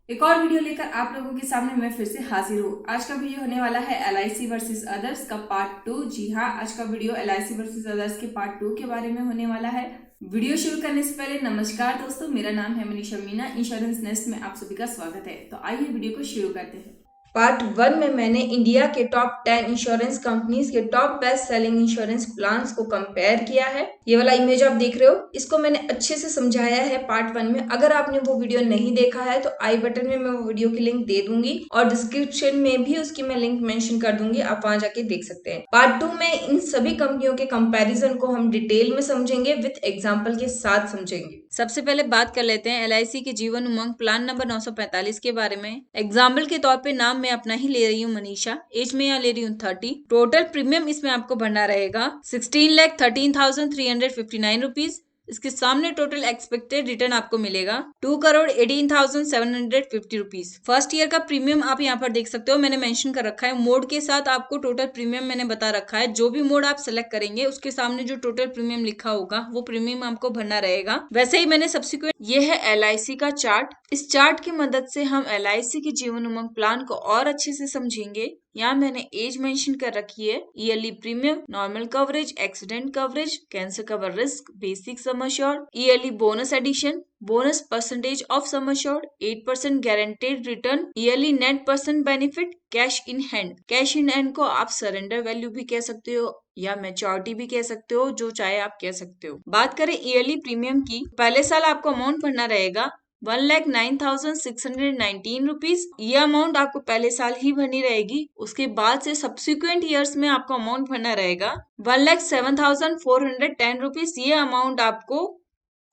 एक और वीडियो लेकर आप लोगों के सामने मैं फिर से हाजिर हूँ। आज का वीडियो होने वाला है LIC वर्सेस अदर्स का पार्ट 2। जी हाँ, आज का वीडियो LIC वर्सेस अदर्स के पार्ट 2 के बारे में होने वाला है। वीडियो शुरू करने से पहले नमस्कार दोस्तों, मेरा नाम है मनीषा मीना। इंश्योरेंस नेस्ट में आप सभी का स्वागत है। तो आइए वीडियो को शुरू करते हैं। पार्ट 1 में मैंने इंडिया के टॉप 10 इंश्योरेंस कंपनीज के top best selling insurance plans को कंपेयर किया है। ये वाला इमेज आप देख रहे हो, इसको मैंने अच्छे से समझाया है पार्ट 1 में। अगर आपने वो वीडियो नहीं देखा है तो आई बटन में मैं वो वीडियो की लिंक दे दूंगी और डिस्क्रिप्शन में भी उसकी मैं लिंक मेंशन कर दूंगी, आप वहां जाके देख सकते हैं। पार्ट 2 में इन सभी कंपनियों के कंपेरिजन को हम डिटेल में समझेंगे, विथ एग्जाम्पल के साथ समझेंगे। सबसे पहले बात कर लेते हैं LIC के जीवन उमंग प्लान नंबर 945 के बारे में। एग्जाम्पल के तौर पे नाम मैं अपना ही ले रही हूँ मनीषा, एज में यहाँ ले रही हूँ 30। टोटल प्रीमियम इसमें आपको भरना रहेगा 16,13,359 रुपीज। इसके सामने टोटल एक्सपेक्टेड रिटर्न आपको मिलेगा 2,18,750 रुपीज। फर्स्ट ईयर का प्रीमियम आप यहाँ पर देख सकते हो, मैंने मेंशन कर रखा है मोड के साथ। आपको टोटल प्रीमियम मैंने बता रखा है, जो भी मोड आप सेलेक्ट करेंगे उसके सामने जो टोटल प्रीमियम लिखा होगा वो प्रीमियम आपको भरना रहेगा। वैसे ही मैंने सब्सिक्वेंट, ये है LIC का चार्ट। इस चार्ट की मदद से हम LIC के जीवन उमंग प्लान को और अच्छे से समझेंगे। यहाँ मैंने एज मेंशन कर रखी है, yearly premium, normal coverage, accident coverage, cancer cover risk, basic sum assured, yearly bonus addition, bonus percentage of sum assured, 8% guaranteed return, yearly net percent benefit, cash in hand. Cash in hand को आप surrender value भी कह सकते हो या maturity भी कह सकते हो, जो चाहे आप कह सकते हो। बात करें ईयरली प्रीमियम की, पहले साल आपको अमाउंट भरना रहेगा 1,09,619 रुपीज। ये अमाउंट आपको पहले साल ही भरनी रहेगी। उसके बाद से सब्सिक्वेंट ईयर्स में आपको अमाउंट भरना रहेगा 1,07,410 रुपीज। ये अमाउंट आपको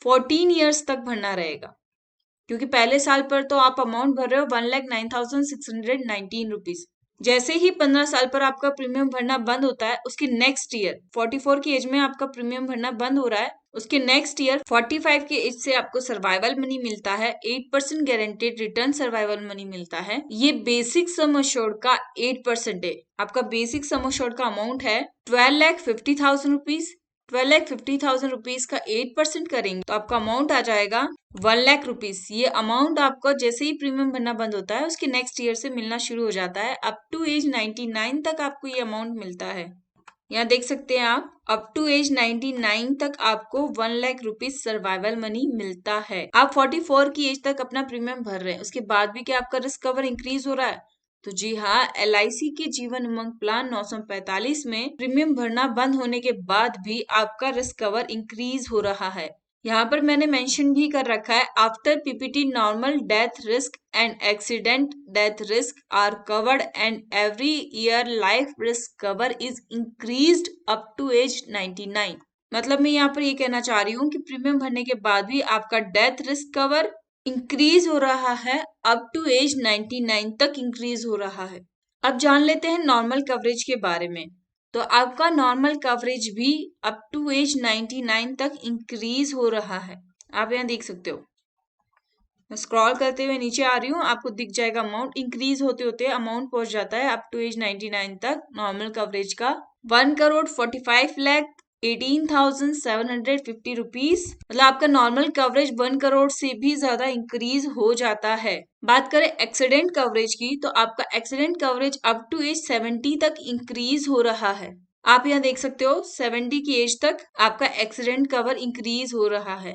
14 ईयर्स तक भरना रहेगा, क्योंकि पहले साल पर तो आप अमाउंट भर रहे हो 1,09,619 रुपीज। जैसे ही 15 साल पर आपका प्रीमियम भरना बंद होता है, उसके नेक्स्ट ईयर 44 की एज में आपका प्रीमियम भरना बंद हो रहा है, उसके नेक्स्ट ईयर 45 के एज से आपको सर्वाइवल मनी मिलता है। 8% गारंटेड रिटर्न सर्वाइवल मनी मिलता है। ये बेसिक सम एश्योर्ड का 8% है। आपका बेसिक सम एश्योर्ड का अमाउंट है 12,50,000 रुपीज। 12,50,000 रुपीज का 8% करेंगे तो आपका अमाउंट आ जाएगा 1,00,000 रुपीज। ये अमाउंट आपको जैसे ही प्रीमियम भरना बंद होता है उसके नेक्स्ट ईयर से मिलना शुरू हो जाता है। अप टू एज 99 तक आपको ये अमाउंट मिलता है। यहाँ देख सकते हैं आप, अप टू एज 99 तक आपको 1,00,000 रुपीज सर्वाइवल मनी मिलता है। आप 44 की एज तक अपना प्रीमियम भर रहे हैं, उसके बाद भी क्या आपका रिस्क कवर इंक्रीज हो रहा है? तो जी हाँ, LIC के जीवन उमंग प्लान 945 में प्रीमियम भरना बंद होने के बाद भी आपका रिस्क कवर इंक्रीज हो रहा है। यहाँ पर मैंने मेंशन भी कर रखा है, after PPT normal death risk and accident death risk are covered and every year life risk cover is increased up to age 99। मतलब मैं यहाँ पर ये कहना चाह रही हूँ कि प्रीमियम भरने के बाद भी आपका डेथ रिस्क कवर इंक्रीज हो रहा है, अप टू एज 99 तक इंक्रीज हो रहा है। अब जान लेते हैं नॉर्मल कवरेज के बारे में। तो आपका नॉर्मल कवरेज भी अप टू एज 99 तक इंक्रीज हो रहा है। आप यहाँ देख सकते हो, मैं स्क्रॉल करते हुए नीचे आ रही हूँ, आपको दिख जाएगा अमाउंट इंक्रीज होते होते अमाउंट पहुंच जाता है अप टू एज 99 तक नॉर्मल कवरेज का 1,45,18,750 रुपीज। मतलब आपका नॉर्मल कवरेज 1 करोड़ से भी ज्यादा इंक्रीज हो जाता है। बात करें एक्सीडेंट कवरेज की, तो आपका accident coverage up to age 70 तक इंक्रीज हो रहा है। आप यहाँ देख सकते हो 70 की एज तक आपका एक्सीडेंट कवर इंक्रीज हो रहा है।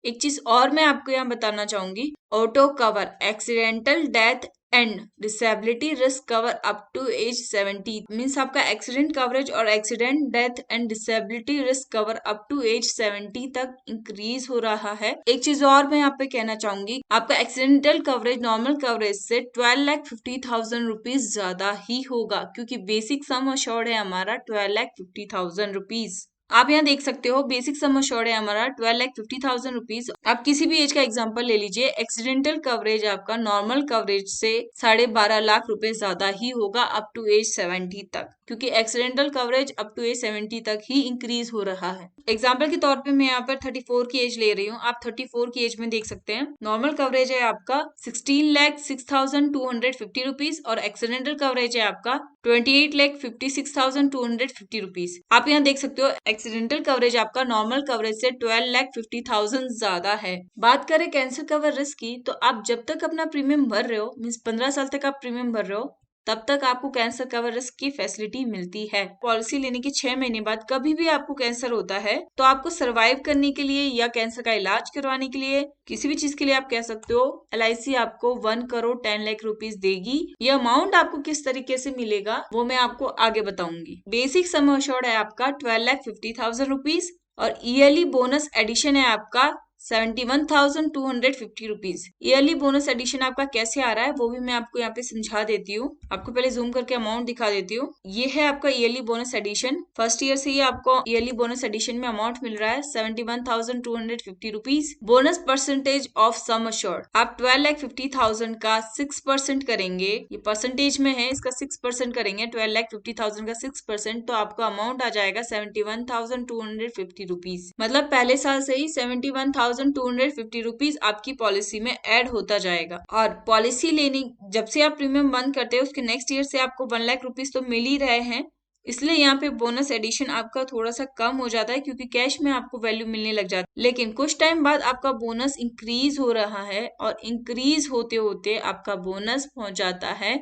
एक चीज और मैं आपको यहाँ बताना चाहूंगी, auto cover, accidental death and disability risk cover up to age 70 means आपका एक्सीडेंट कवरेज और accident death and disability risk cover up to age 70 तक इंक्रीज हो रहा है। एक चीज और मैं यहाँ पे कहना चाहूंगी, आपका एक्सीडेंटल कवरेज नॉर्मल कवरेज से 12,50,000 रुपीज ज्यादा ही होगा, क्योंकि बेसिक सम एश्योर्ड है हमारा 12,50,000 रुपीज। आप यहाँ देख सकते हो बेसिक सम एश्योर्ड है हमारा 12,50,000 रुपीज। आप किसी भी एज का एग्जांपल ले लीजिए, एक्सीडेंटल कवरेज आपका नॉर्मल कवरेज से 12.5 लाख रुपए ज्यादा ही होगा अप टू एज 70 तक। क्योंकि accidental coverage up to age 70 तक ही इंक्रीज हो रहा है। एग्जाम्पल के तौर पे मैं यहाँ पर 34 की एज ले रही हूँ, आप 34 की एज में देख सकते हैं नॉर्मल कवरेज है आपका 16,06,250 रुपीज और एक्सीडेंटल कवरेज है आपका 28,56,250 रुपीज। आप यहाँ देख सकते हो एक्सीडेंटल कवरेज आपका नॉर्मल कवरेज से 12,50,000 ज्यादा है। बात करें कैंसर कवर रिस्क की, तो आप जब तक अपना प्रीमियम भर रहे हो, मीन्स 15 साल तक आप प्रीमियम भर रहे हो, तब तक आपको कैंसर कवर रिस्क की फैसिलिटी मिलती है। पॉलिसी लेने के 6 महीने बाद कभी भी आपको कैंसर होता है तो आपको सरवाइव करने के लिए या कैंसर का इलाज करवाने के लिए, किसी भी चीज के लिए आप कह सकते हो, LIC आपको 1 करोड़ 10 लाख रुपीज देगी। ये अमाउंट आपको किस तरीके से मिलेगा वो मैं आपको आगे बताऊंगी। बेसिक सम एश्योर्ड है आपका 12,50,000 रुपीज और ईयरली बोनस एडिशन है आपका 71,250 रुपीज। ईयरली बोनस एडिशन आपका कैसे आ रहा है वो भी मैं आपको यहाँ पे समझा देती हूँ। आपको पहले जूम करके अमाउंट दिखा देती हूँ। ये है आपका yearly bonus addition. First year से ही आपको ईयरली बोनस एडिशन में अमाउंट मिल रहा है 71,250 rupees. Bonus percentage of sum assured, आप 12,50,000 का 6% करेंगे, ये परसेंटेज में है, इसका 6% करेंगे, 12,50,000 का 6%, तो आपका अमाउंट आ जाएगा 71,250 रुपीज। मतलब पहले साल से ही 71,250 रुपीज आपकी पॉलिसी में ऐड होता जाएगा। और पॉलिसी लेनी जब से आप प्रीमियम बंद करते हैं उसके नेक्स्ट ईयर से आपको 1 लाख रुपीज तो मिल ही रहे हैं, इसलिए यहाँ पे बोनस एडिशन आपका थोड़ा सा कम हो जाता है क्योंकि कैश में आपको वैल्यू मिलने लग जाती है। लेकिन कुछ टाइम बाद आपका बोनस इंक्रीज हो रहा है और इंक्रीज होते होते आपका बोनस पहुंच जाता है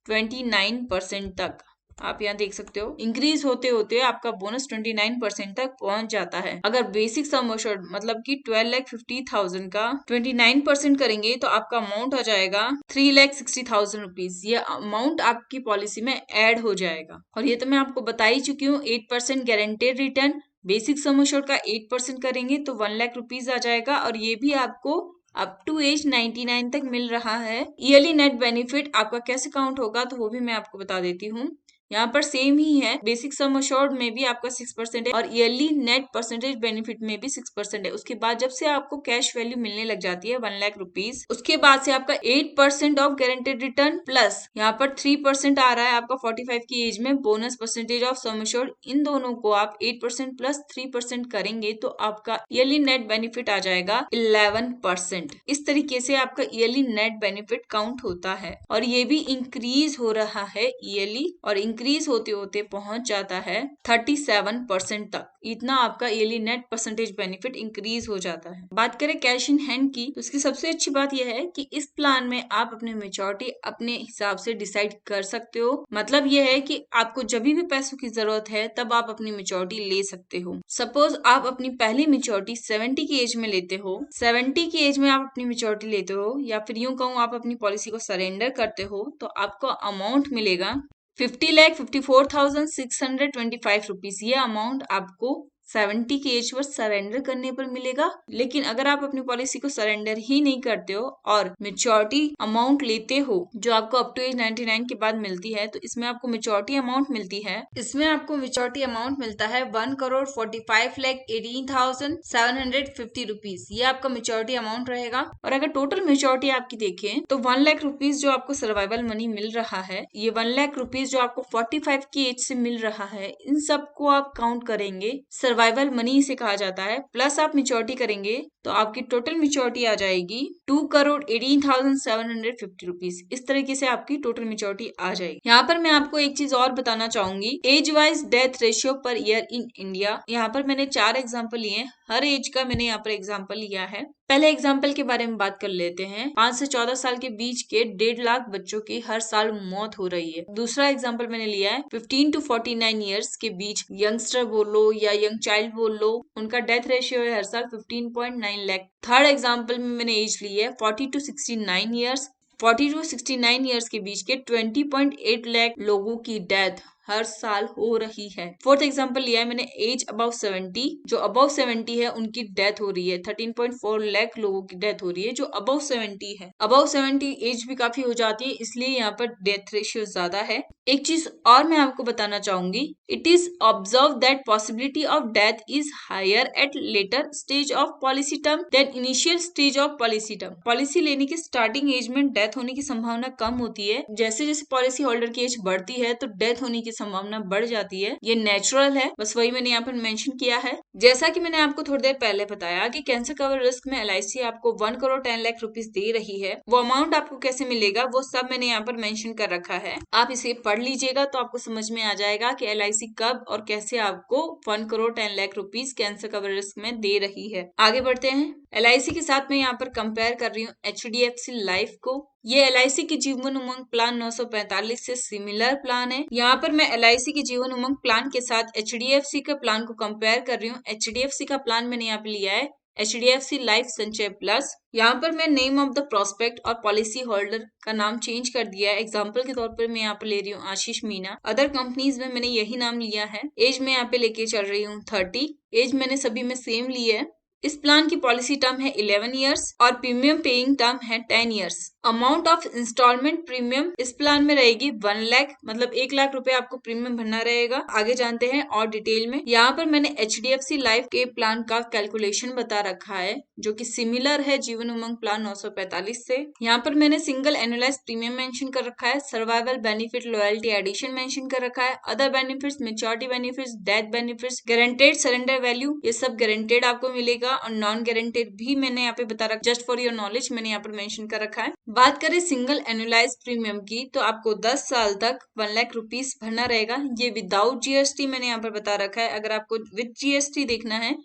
29% तक। आप यहाँ देख सकते हो इंक्रीज होते होते आपका बोनस 29% तक पहुंच जाता है। अगर बेसिक सम एश्योर्ड मतलब कि 12,50,000 का 29% करेंगे तो आपका अमाउंट आ जाएगा 3,60,000 रुपीज। ये अमाउंट आपकी पॉलिसी में ऐड हो जाएगा। और ये तो मैं आपको बता ही चुकी हूँ 8% guaranteed return. Basic sum assured का 8% करेंगे तो 1 लाख रुपीज आ जाएगा और ये भी आपको अप टू एज 99 तक मिल रहा है। ईयरली नेट बेनिफिट आपका कैसे काउंट होगा तो वो भी मैं आपको बता देती हूँ। यहाँ पर सेम ही है, बेसिक सम एश्योर्ड में भी आपका 6% है और ईयरली नेट परसेंटेज बेनिफिट में भी 6% है। उसके बाद जब से आपको कैश वैल्यू मिलने लग जाती है 1 लाख रुपीज, उसके बाद से आपका 8% ऑफ गारंटेड रिटर्न प्लस यहाँ पर 3% आ रहा है आपका 45 की एज में bonus percentage of sum assured. इन दोनों को आप 8% प्लस 3% करेंगे तो आपका ईयरली नेट बेनिफिट आ जाएगा 11%। इस तरीके से आपका ईयरली नेट बेनिफिट काउंट होता है और ये भी इंक्रीज हो रहा है ईयरली और इंक्रीज होते होते पहुंच जाता है 37% तक। इतना आपका yearly net percentage benefit increase हो जाता है। बात करें कैश इन हैंड की तो उसकी सबसे अच्छी बात यह है कि इस प्लान में आप अपनी मैच्योरिटी अपने हिसाब से डिसाइड कर सकते हो। मतलब यह है कि आपको जब भी पैसों की जरूरत है तब आप अपनी मैच्योरिटी ले सकते हो। सपोज आप अपनी पहली मैच्योरिटी 70 की एज में लेते हो, 70 की एज में आप अपनी मैच्योरिटी लेते हो या फिर यूं कहूं आप अपनी पॉलिसी को सरेंडर करते हो तो आपको अमाउंट मिलेगा 50,54,625 रुपीज। ये अमाउंट आपको 70 की एज पर सरेंडर करने पर मिलेगा। लेकिन अगर आप अपनी पॉलिसी को सरेंडर ही नहीं करते हो और मैच्योरिटी अमाउंट लेते हो जो आपको अप टू एज 99 के बाद मिलती है तो इसमें आपको मैच्योरिटी अमाउंट मिलती है, इसमें आपको मैच्योरिटी अमाउंट मिलता है 1,45,18,750 रुपीज। ये आपका मैच्योरिटी अमाउंट रहेगा। और अगर टोटल मैच्योरिटी आपकी देखें तो 1 लाख रुपीज जो आपको सर्वाइवल मनी मिल रहा है, ये 1 लाख रुपीज जो आपको 45 की एज से मिल रहा है, इन सबको आप काउंट करेंगे, सर्वाइवल मनी इसे कहा जाता है, प्लस आप मैच्योरिटी करेंगे तो आपकी टोटल मैच्योरिटी आ जाएगी 2,18,750 रुपीज। इस तरीके से आपकी टोटल मैच्योरिटी आ जाएगी। यहाँ पर मैं आपको एक चीज और बताना चाहूंगी, age wise death ratio per year in India. यहाँ पर मैंने 4 एग्जाम्पल लिए, हर एज का मैंने यहाँ पर एग्जाम्पल लिया है। पहले एग्जाम्पल के बारे में बात कर लेते हैं। 5 से 14 साल के बीच के 1.5 लाख बच्चों की हर साल मौत हो रही है। दूसरा एग्जाम्पल मैंने लिया है 15 to 49 ईयर्स के बीच यंगस्टर बोलो या यंग चाइल्ड बोल लो, उनका डेथ रेशियो है हर साल 15.9 लाख। थर्ड एग्जाम्पल में मैंने एज ली है 40 to 69 ईयर्स। 40 to 69 ईयर्स के बीच के 20.8 लाख लोगों की डेथ हर साल हो रही है। फोर्थ एग्जांपल लिया है मैंने एज अबव 70, जो अबव 70 है उनकी डेथ हो रही है। 13.4 लाख लोगों की डेथ हो रही है जो अबव 70 है। अबव 70 एज भी काफी हो जाती है, इसलिए यहाँ पर डेथ रेशियो ज्यादा है। एक चीज और मैं आपको बताना चाहूंगी, it is observe that possibility of death is higher at later stage of policy term then initial stage of policy term. Policy लेने की स्टार्टिंग एज में डेथ होने की संभावना कम होती है। जैसे जैसे पॉलिसी होल्डर की एज बढ़ती है तो डेथ होने की संभावना बढ़ जाती है। ये नेचुरल है, बस वही मैंने यहाँ पर मेंशन किया है। जैसा कि मैंने आपको थोड़ी देर पहले बताया कि कैंसर कवर रिस्क में LIC आपको 1 करोड़ 10 लाख रुपीस दे रही है। वो अमाउंट आपको कैसे मिलेगा वो सब मैंने यहाँ पर मेंशन कर रखा है। आप इसे पढ़ लीजिएगा तो आपको समझ में आ जाएगा कि LIC कब और कैसे आपको 1 crore 10 lakh rupees cancer cover risk में दे रही है। आगे बढ़ते हैं। LIC के साथ मैं यहाँ पर कंपेयर कर रही हूँ HDFC लाइफ को। ये LIC की जीवन उमंग प्लान 945 से सिमिलर प्लान है। यहाँ पर मैं LIC की जीवन उमंग प्लान के साथ HDFC के प्लान को कंपेयर कर रही हूँ। HDFC का प्लान मैंने यहाँ पे लिया है HDFC लाइफ संचय प्लस। यहाँ पर मैं नेम ऑफ द प्रोस्पेक्ट और पॉलिसी होल्डर का नाम चेंज कर दिया है। एग्जाम्पल के तौर पर मैं यहाँ पे ले रही हूँ आशीष मीना। अदर कंपनीज में मैंने यही नाम लिया है। एज में यहाँ पे लेके चल रही हूँ 30। एज मैंने सभी में सेम ली है। इस प्लान की पॉलिसी टर्म है 11 इयर्स और प्रीमियम पेइंग टर्म है 10 years. Amount of installment premium इस प्लान में रहेगी 1 लाख, मतलब 1 लाख रुपए आपको प्रीमियम भरना रहेगा। आगे जानते हैं और डिटेल में। यहाँ पर मैंने HDFC लाइफ के प्लान का कैलकुलेशन बता रखा है जो कि सिमिलर है जीवन उमंग प्लान 945 से। यहाँ पर मैंने सिंगल एनुअलाइज प्रीमियम मेंशन कर रखा है, survival benefit loyalty addition mention कर रखा है, other benefits, maturity benefits, death benefits, guaranteed surrender value, ये सब गारंटेड आपको मिलेगा और नॉन गारंटेड भी मैंने यहाँ पे बता रखा, जस्ट फॉर योर नॉलेज मैंने यहाँ पर मेंशन कर रखा है। बात करें सिंगल एनुअलाइज प्रीमियम की तो आपको 10 साल तक 1 लाख रुपीस भरना रहेगा। ये विदाउट GST मैंने यहाँ पर बता रखा है। अगर आपको विद GST देखना है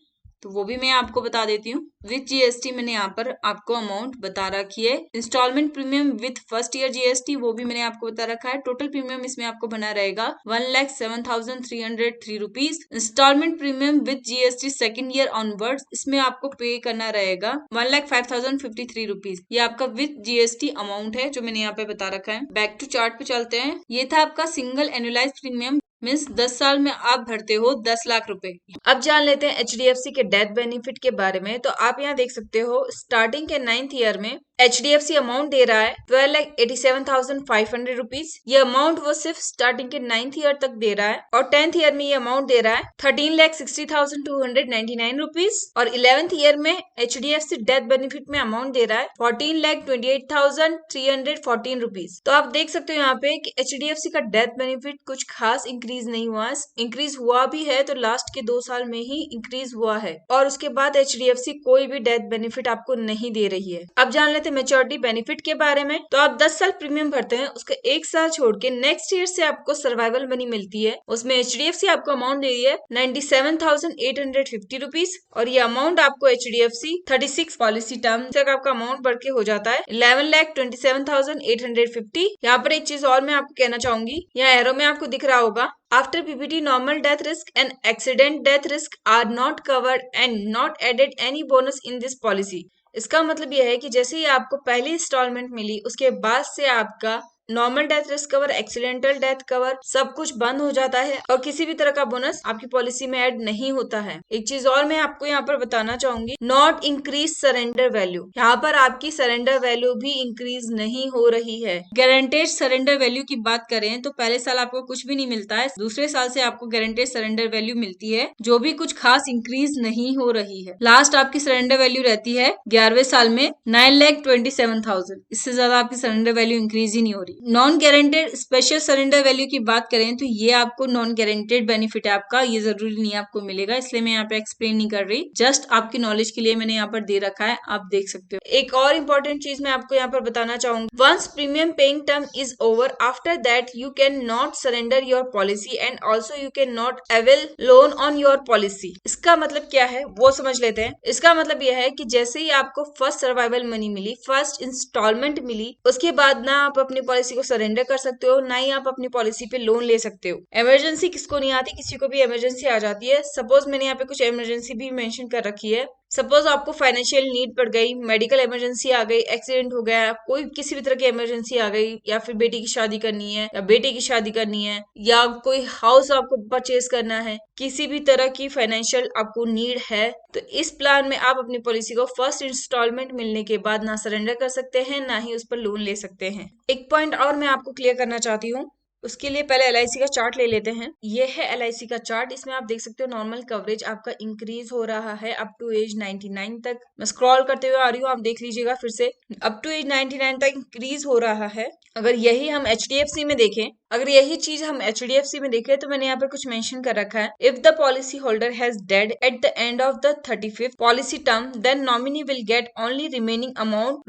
तो वो भी मैं आपको बता देती हूँ। विद GST मैंने यहाँ पर आपको अमाउंट बता रखी है। Installment premium with first year GST वो भी मैंने आपको बता रखा है। टोटल प्रीमियम इसमें आपको बना रहेगा 1,07,303 rupees. Installment premium with GST second year onwards इसमें आपको पे करना रहेगा 1,05,053 रुपीज। ये आपका विद GST अमाउंट है जो मैंने यहाँ पे बता रखा है। बैक टू चार्ट पे चलते हैं। ये था आपका सिंगल एनुअलाइज प्रीमियम, मीन्स 10 साल में आप भरते हो 10 लाख रुपए। अब जान लेते हैं HDFC के डेथ बेनिफिट के बारे में। तो आप यहाँ देख सकते हो स्टार्टिंग के 9th ईयर में HDFC अमाउंट दे रहा है 12,87,500 रुपीज। ये अमाउंट वो सिर्फ स्टार्टिंग के 9th ईयर तक दे रहा है और 10th ईयर में ये अमाउंट दे रहा है 13,60,299 रुपीज और 11th ईयर में HDFC डेथ बेनिफिट में अमाउंट दे रहा है 14,28,314 रुपीज। तो आप देख सकते हो यहाँ पे कि HDFC का डेथ बेनिफिट कुछ खास इंक्रीज नहीं हुआ। इंक्रीज हुआ भी है तो लास्ट के 2 साल में ही इंक्रीज हुआ है और उसके बाद HDFC कोई भी डेथ बेनिफिट आपको नहीं दे रही है। अब जान लेते हैं मैच्योरिटी बेनिफिट के बारे में। तो आप 10 साल प्रीमियम भरते हैं, उसका 1 साल छोड़ के नेक्स्ट ईयर से आपको सर्वाइवल मनी मिलती है। उसमें HDFC आपको अमाउंट दे रही है 97,850 रुपीज और ये अमाउंट आपको HDFC 36 पॉलिसी टर्म तक आपका अमाउंट बढ़ के हो जाता है 11,27,850। यहाँ पर एक चीज और मैं आपको कहना चाहूंगी, यहाँ एरो में आपको दिख रहा होगा After PPT, normal death risk and accident death risk are not covered and not added any bonus in this policy। इसका मतलब यह है कि जैसे ही आपको पहली इंस्टॉलमेंट मिली उसके बाद से आपका normal death risk cover, accidental death cover सब कुछ बंद हो जाता है और किसी भी तरह का बोनस आपकी पॉलिसी में ऐड नहीं होता है। एक चीज और मैं आपको यहाँ पर बताना चाहूंगी, नॉट इंक्रीज सरेंडर वैल्यू। यहाँ पर आपकी सरेंडर वैल्यू भी इंक्रीज नहीं हो रही है। गारंटेड सरेंडर वैल्यू की बात करें तो पहले साल आपको कुछ भी नहीं मिलता है, दूसरे साल से आपको गारंटेड सरेंडर वैल्यू मिलती है जो भी कुछ खास इंक्रीज नहीं हो रही है। लास्ट आपकी सरेंडर वैल्यू रहती है 11वें साल में 9,27,000। इससे ज्यादा आपकी सरेंडर वैल्यू इंक्रीज ही नहीं हो रही। Non guaranteed special surrender value की बात करें तो ये आपको नॉन गारंटेड बेनिफिट है आपका, ये जरूरी नहीं आपको मिलेगा, इसलिए मैं यहाँ पे एक्सप्लेन नहीं कर रही, जस्ट आपकी नॉलेज के लिए मैंने यहाँ पर दे रखा है, आप देख सकते हो। एक और इम्पोर्टेंट चीज मैं आपको यहाँ पर बताना चाहूंगी, once premium paying term is over after that you can not surrender your policy and also you can not avail loan on your policy. इसका मतलब क्या है वो समझ लेते हैं। इसका मतलब यह है कि जैसे ही आपको फर्स्ट सर्वाइवल मनी मिली, फर्स्ट इंस्टॉलमेंट मिली, उसके बाद ना आप अपनी पॉलिसी को सरेंडर कर सकते हो ना ही आप अपनी पॉलिसी पे लोन ले सकते हो। इमरजेंसी किसको नहीं आती, किसी को भी इमरजेंसी आ जाती है। सपोज मैंने यहाँ पे कुछ इमरजेंसी भी मेंशन कर रखी है। सपोज आपको फाइनेंशियल नीड पड़ गई, मेडिकल इमरजेंसी आ गई, एक्सीडेंट हो गया, कोई किसी भी तरह की इमरजेंसी आ गई, या फिर बेटी की शादी करनी है या बेटे की शादी करनी है या कोई हाउस आपको परचेज करना है, किसी भी तरह की फाइनेंशियल आपको नीड है, तो इस प्लान में आप अपनी पॉलिसी को फर्स्ट इंस्टॉलमेंट मिलने के बाद ना सरेंडर कर सकते हैं ना ही उस पर लोन ले सकते हैं। एक पॉइंट और मैं आपको क्लियर करना चाहती हूँ, उसके लिए पहले LIC का चार्ट ले लेते हैं। ये है LIC का चार्ट, इसमें आप देख सकते हो नॉर्मल कवरेज आपका इंक्रीज हो रहा है अप टू एज 99 तक। मैं स्क्रॉल करते हुए आ रही हूँ, आप देख लीजिएगा फिर से, अप टू एज 99 तक इंक्रीज हो रहा है। अगर यही हम HDFC में देखें, अगर यही चीज हम HDFC में देखें तो मैंने यहाँ पर कुछ मेंशन कर रखा है, if the policy holder has dead at the end of the 35th policy term then nominee will get only remaining amount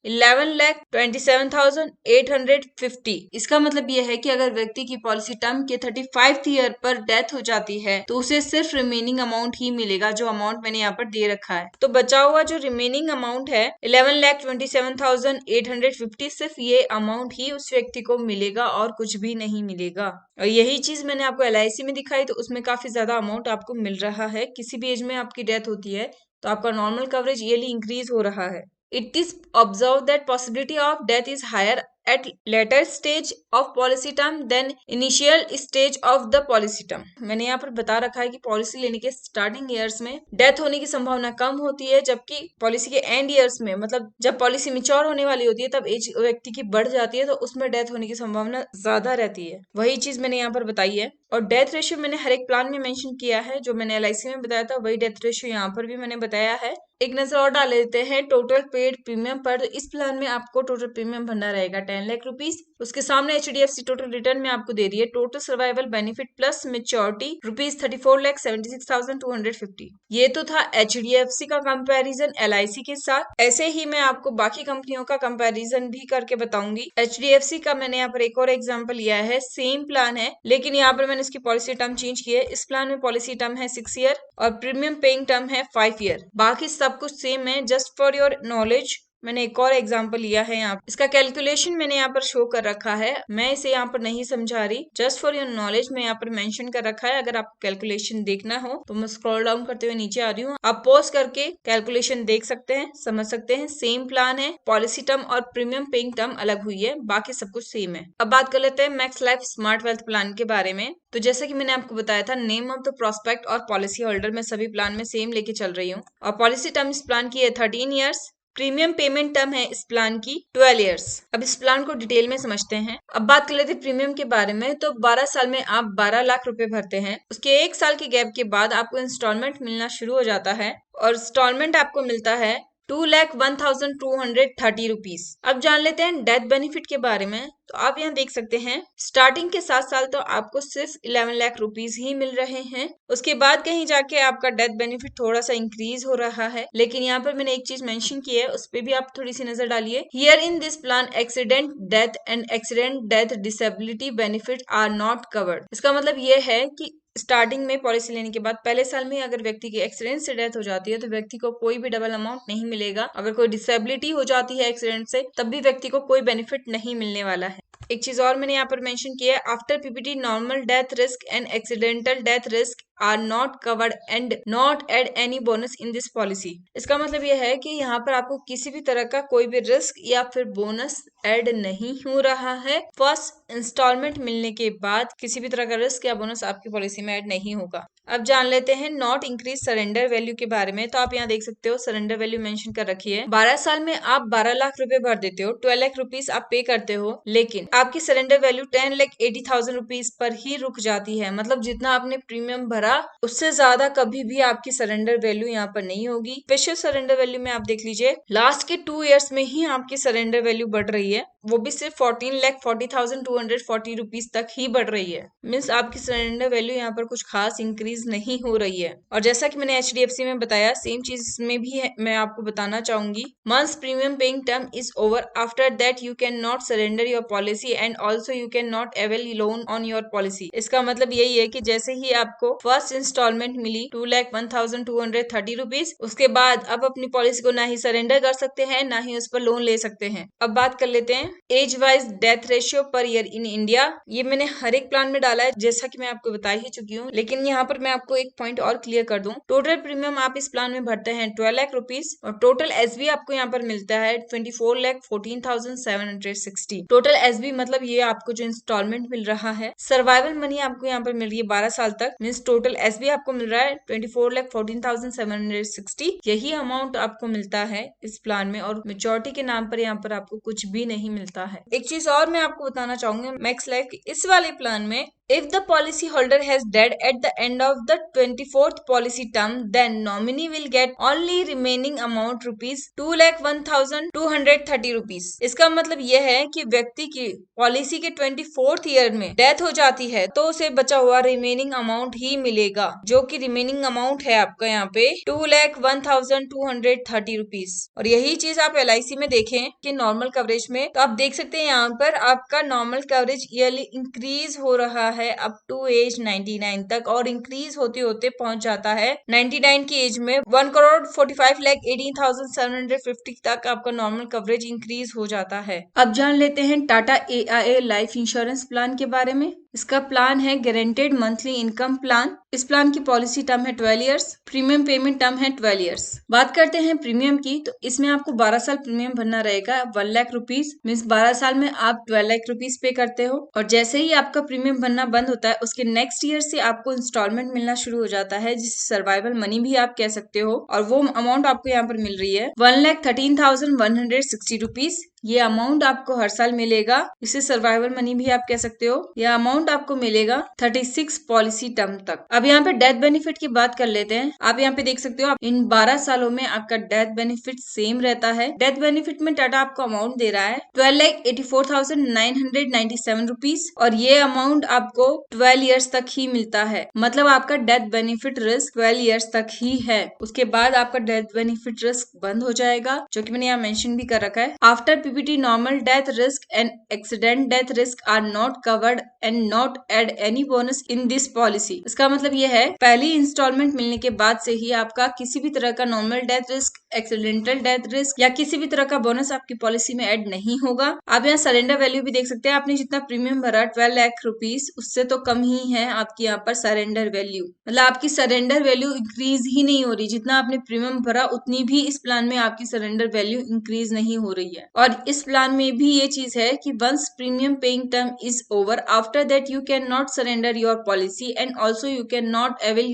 ₹11,27,850। इसका मतलब यह है कि अगर व्यक्ति की पॉलिसी टर्म के 35th ईयर पर डेथ हो जाती है तो उसे सिर्फ रिमेनिंग अमाउंट ही मिलेगा, जो अमाउंट मैंने यहाँ पर दे रखा है। तो बचा हुआ जो रिमेनिंग अमाउंट है 11,27,850, सिर्फ ये अमाउंट ही उस व्यक्ति को मिलेगा और कुछ भी नहीं मिलेगा। और यही चीज मैंने आपको LIC में दिखाई, तो उसमें काफी ज्यादा अमाउंट आपको मिल रहा है। किसी भी एज में आपकी डेथ होती है तो आपका नॉर्मल कवरेज ईयरली इंक्रीज हो रहा है। It is observed that possibility of death is higher at later stage of policy term than initial stage of the policy term। मैंने यहाँ पर बता रखा है कि पॉलिसी लेने के स्टार्टिंग ईयर्स में डेथ होने की संभावना कम होती है, जबकि पॉलिसी के एंड ईयर्स में, मतलब जब पॉलिसी मैच्योर होने वाली होती है तब एज व्यक्ति की बढ़ जाती है, तो उसमें डेथ होने की संभावना ज्यादा रहती है। वही चीज मैंने यहाँ पर बताई है। और डेथ रेशियो मैंने हर एक प्लान में मेंशन किया है, जो मैंने LIC में बताया था वही डेथ रेशियो यहाँ पर भी मैंने बताया है। एक नजर और डाल लेते हैं टोटल पेड प्रीमियम पर। तो इस प्लान में आपको टोटल प्रीमियम भरना रहेगा 10 लाख रुपीज। उसके सामने HDFC टोटल रिटर्न में आपको दे रही है total survival benefit plus maturity ₹34,76,250। ये तो था HDFC का कंपैरिजन LIC के साथ। ऐसे ही मैं आपको बाकी कंपनियों का कंपैरिजन भी करके बताऊंगी। HDFC का मैंने यहाँ पर एक और एग्जाम्पल लिया है, सेम प्लान है लेकिन यहाँ पर मैंने इसकी पॉलिसी टर्म चेंज की है। इस प्लान में पॉलिसी टर्म है 6 ईयर और प्रीमियम पेइंग टर्म है 5 ईयर। बाकी सब कुछ सेम है। जस्ट फॉर योर नॉलेज मैंने एक और एग्जांपल लिया है यहाँ। इसका कैलकुलेशन मैंने यहाँ पर शो कर रखा है, मैं इसे यहाँ पर नहीं समझा रही, जस्ट फॉर योर नॉलेज मैं यहाँ पर मेंशन कर रखा है। अगर आपको कैलकुलेशन देखना हो तो मैं स्क्रॉल डाउन करते हुए नीचे आ रही हूँ, आप पॉज करके कैलकुलेशन देख सकते हैं, समझ सकते हैं। सेम प्लान है, पॉलिसी टर्म और प्रीमियम पेइंग टर्म अलग हुई है, बाकी सब कुछ सेम है। अब बात कर लेते हैं max life smart wealth plan के बारे में। तो जैसा कि मैंने आपको बताया था, नेम ऑफ द प्रोस्पेक्ट और पॉलिसी होल्डर मैं सभी प्लान में सेम लेके चल रही हूँ। और पॉलिसी टर्म इस प्लान की है 13 ईयर्स, प्रीमियम पेमेंट टर्म है इस प्लान की 12 इयर्स। अब इस प्लान को डिटेल में समझते हैं। अब बात कर लेते हैं प्रीमियम के बारे में। तो 12 साल में आप 12 लाख रुपए भरते हैं, उसके 1 साल के गैप के बाद आपको इंस्टॉलमेंट मिलना शुरू हो जाता है और इंस्टॉलमेंट आपको मिलता है 2,01,230 रुपीज। अब जान लेते हैं डेथ बेनिफिट के बारे में। तो आप यहाँ देख सकते हैं स्टार्टिंग के 7 साल तो आपको सिर्फ 11 लाख रुपीज ही मिल रहे हैं। उसके बाद कहीं जाके आपका डेथ बेनिफिट थोड़ा सा इंक्रीज हो रहा है, लेकिन यहाँ पर मैंने एक चीज मेंशन की है, उस पर भी आप थोड़ी सी नजर डालिए। Here in this plan accident death and accident death disability benefit are not covered. इसका मतलब ये है कि स्टार्टिंग में पॉलिसी लेने के बाद पहले साल में अगर व्यक्ति की एक्सीडेंट से डेथ हो जाती है तो व्यक्ति को कोई भी डबल अमाउंट नहीं मिलेगा। अगर कोई डिसेबिलिटी हो जाती है एक्सीडेंट से तब भी व्यक्ति को कोई बेनिफिट नहीं मिलने वाला है। एक चीज और मैंने यहाँ पर मेंशन किया है, after PPT normal death risk and accidental death risk are not covered and not add any bonus in this policy. इसका मतलब यह है कि यहाँ पर आपको किसी भी तरह का कोई भी रिस्क या फिर बोनस ऐड नहीं हो रहा है। फर्स्ट इंस्टॉलमेंट मिलने के बाद किसी भी तरह का रिस्क या बोनस आपकी पॉलिसी में ऐड नहीं होगा। अब जान लेते हैं नॉट इंक्रीज सरेंडर वैल्यू के बारे में। तो आप यहाँ देख सकते हो सरेंडर वैल्यू मेंशन कर रखी है। 12 साल में आप 12 लाख रुपए भर देते हो, 12 लाख रुपीज आप पे करते हो, लेकिन आपकी सरेंडर वैल्यू 10,80,000 रुपीज पर ही रुक जाती है। मतलब जितना आपने प्रीमियम भरा उससे ज्यादा कभी भी आपकी सरेंडर वैल्यू यहाँ पर नहीं होगी। स्पेशल सरेंडर वैल्यू में आप देख लीजिए, लास्ट के 2 इयर्स में ही आपकी सरेंडर वैल्यू बढ़ रही है, वो भी सिर्फ 14,40,240 रुपीज तक ही बढ़ रही है। मीन्स आपकी सरेंडर वैल्यू यहाँ पर कुछ खास इंक्रीज नहीं हो रही है। और जैसा कि मैंने HDFC में बताया, सेम चीज इसमें भी है, मैं आपको बताना चाहूंगी। Months premium paying term is over, after that you can not surrender your policy and also you can not avail loan on your policy. इसका मतलब यही है कि जैसे ही आपको फर्स्ट इंस्टॉलमेंट मिली 2,01,230 रुपीज, उसके बाद आप अपनी पॉलिसी को ना ही सरेंडर कर सकते हैं ना ही उस पर लोन ले सकते हैं। अब बात कर लेते हैं age wise death ratio per year in India. ये मैंने हर एक प्लान में डाला है, जैसा कि मैं आपको बता ही चुकी हूँ, लेकिन यहाँ पर मैं आपको एक पॉइंट और क्लियर कर दूं। टोटल प्रीमियम आप इस प्लान में भरते हैं 12 लाख रुपीज और टोटल SB आपको यहाँ पर मिलता है 24,14,760। टोटल SB मतलब ये आपको जो इंस्टॉलमेंट मिल रहा है। सर्वाइवल मनी आपको यहाँ पर मिल रही है 12 साल तक, मीन्स टोटल टोटल एसबी आपको मिल रहा है 24,14,760। यही अमाउंट आपको मिलता है इस प्लान में, और मेच्योरिटी के नाम पर यहाँ पर आपको कुछ भी नहीं मिलता है। एक चीज और मैं आपको बताना चाहूंगी मैक्स लाइफ की इस वाले प्लान में, if the policy holder has died at the end of the 24th policy term, then nominee will get only remaining amount rupees 2,01,230 rupees। इसका मतलब यह है कि व्यक्ति की पॉलिसी के 24th ईयर में डेथ हो जाती है तो उसे बचा हुआ रिमेनिंग अमाउंट ही मिलेगा, जो कि रिमेनिंग अमाउंट है आपका यहाँ पे 2,01,230 रुपीज। और यही चीज आप LIC में देखें कि नॉर्मल कवरेज में, तो आप देख सकते हैं यहाँ पर आपका नॉर्मल कवरेज ईयरली इंक्रीज हो रहा है अप टू एज 99 तक, और इंक्रीज होते होते पहुंच जाता है 99 की एज में 1,45,18,750 तक आपका नॉर्मल कवरेज इंक्रीज हो जाता है। अब जान लेते हैं Tata AIA life insurance plan के बारे में। इसका प्लान है गारंटेड मंथली इनकम प्लान। इस प्लान की पॉलिसी टर्म है 12 इयर्स, प्रीमियम पेमेंट टर्म है 12 इयर्स। बात करते हैं प्रीमियम की, तो इसमें आपको 12 साल प्रीमियम भरना रहेगा 1 लाख रुपीज, मीन्स 12 साल में आप 12 लाख रुपीज पे करते हो। और जैसे ही आपका प्रीमियम भरना बंद होता है उसके नेक्स्ट ईयर से आपको इंस्टॉलमेंट मिलना शुरू हो जाता है, जिसे सर्वाइवल मनी भी आप कह सकते हो। और वो अमाउंट आपको यहाँ पर मिल रही है 1,13,160 रुपीज। ये अमाउंट आपको हर साल मिलेगा, इसे सर्वाइवल मनी भी आप कह सकते हो। यह अमाउंट आपको मिलेगा 36 पॉलिसी टर्म तक। अब यहाँ पे डेथ बेनिफिट की बात कर लेते हैं। आप यहाँ पे देख सकते हो इन 12 सालों में आपका डेथ बेनिफिट सेम रहता है। डेथ बेनिफिट में टाटा आपको अमाउंट दे रहा है 12,84,997 रुपीज, और ये अमाउंट आपको 12 इयर्स तक ही मिलता है। मतलब आपका डेथ बेनिफिट रिस्क 12 इयर्स तक ही है, उसके बाद आपका डेथ बेनिफिट रिस्क बंद हो जाएगा, जो कि मैंने यहाँ मेंशन भी कर रखा है। After PPT normal death risk and accident death risk are not covered and not add any bonus in this policy। इसका मतलब यह है पहली इंस्टॉलमेंट मिलने के बाद से ही आपका किसी भी तरह का normal death risk, accidental death risk या किसी भी तरह का बोनस आपकी पॉलिसी में ऐड नहीं होगा। आप यहाँ सरेंडर वैल्यू भी देख सकते हैं। आपने जितना प्रीमियम भरा 12 लाख रुपीज, उससे तो कम ही है आपकी यहाँ पर सरेंडर वैल्यू। मतलब आपकी सरेंडर वैल्यू इंक्रीज ही नहीं हो रही, जितना आपने प्रीमियम भरा उतनी भी इस प्लान में आपकी सरेंडर वैल्यू इंक्रीज नहीं हो रही है। और इस प्लान में भी ये चीज है कि once premium paying term is over, after that you can not surrender your policy and also you can not avail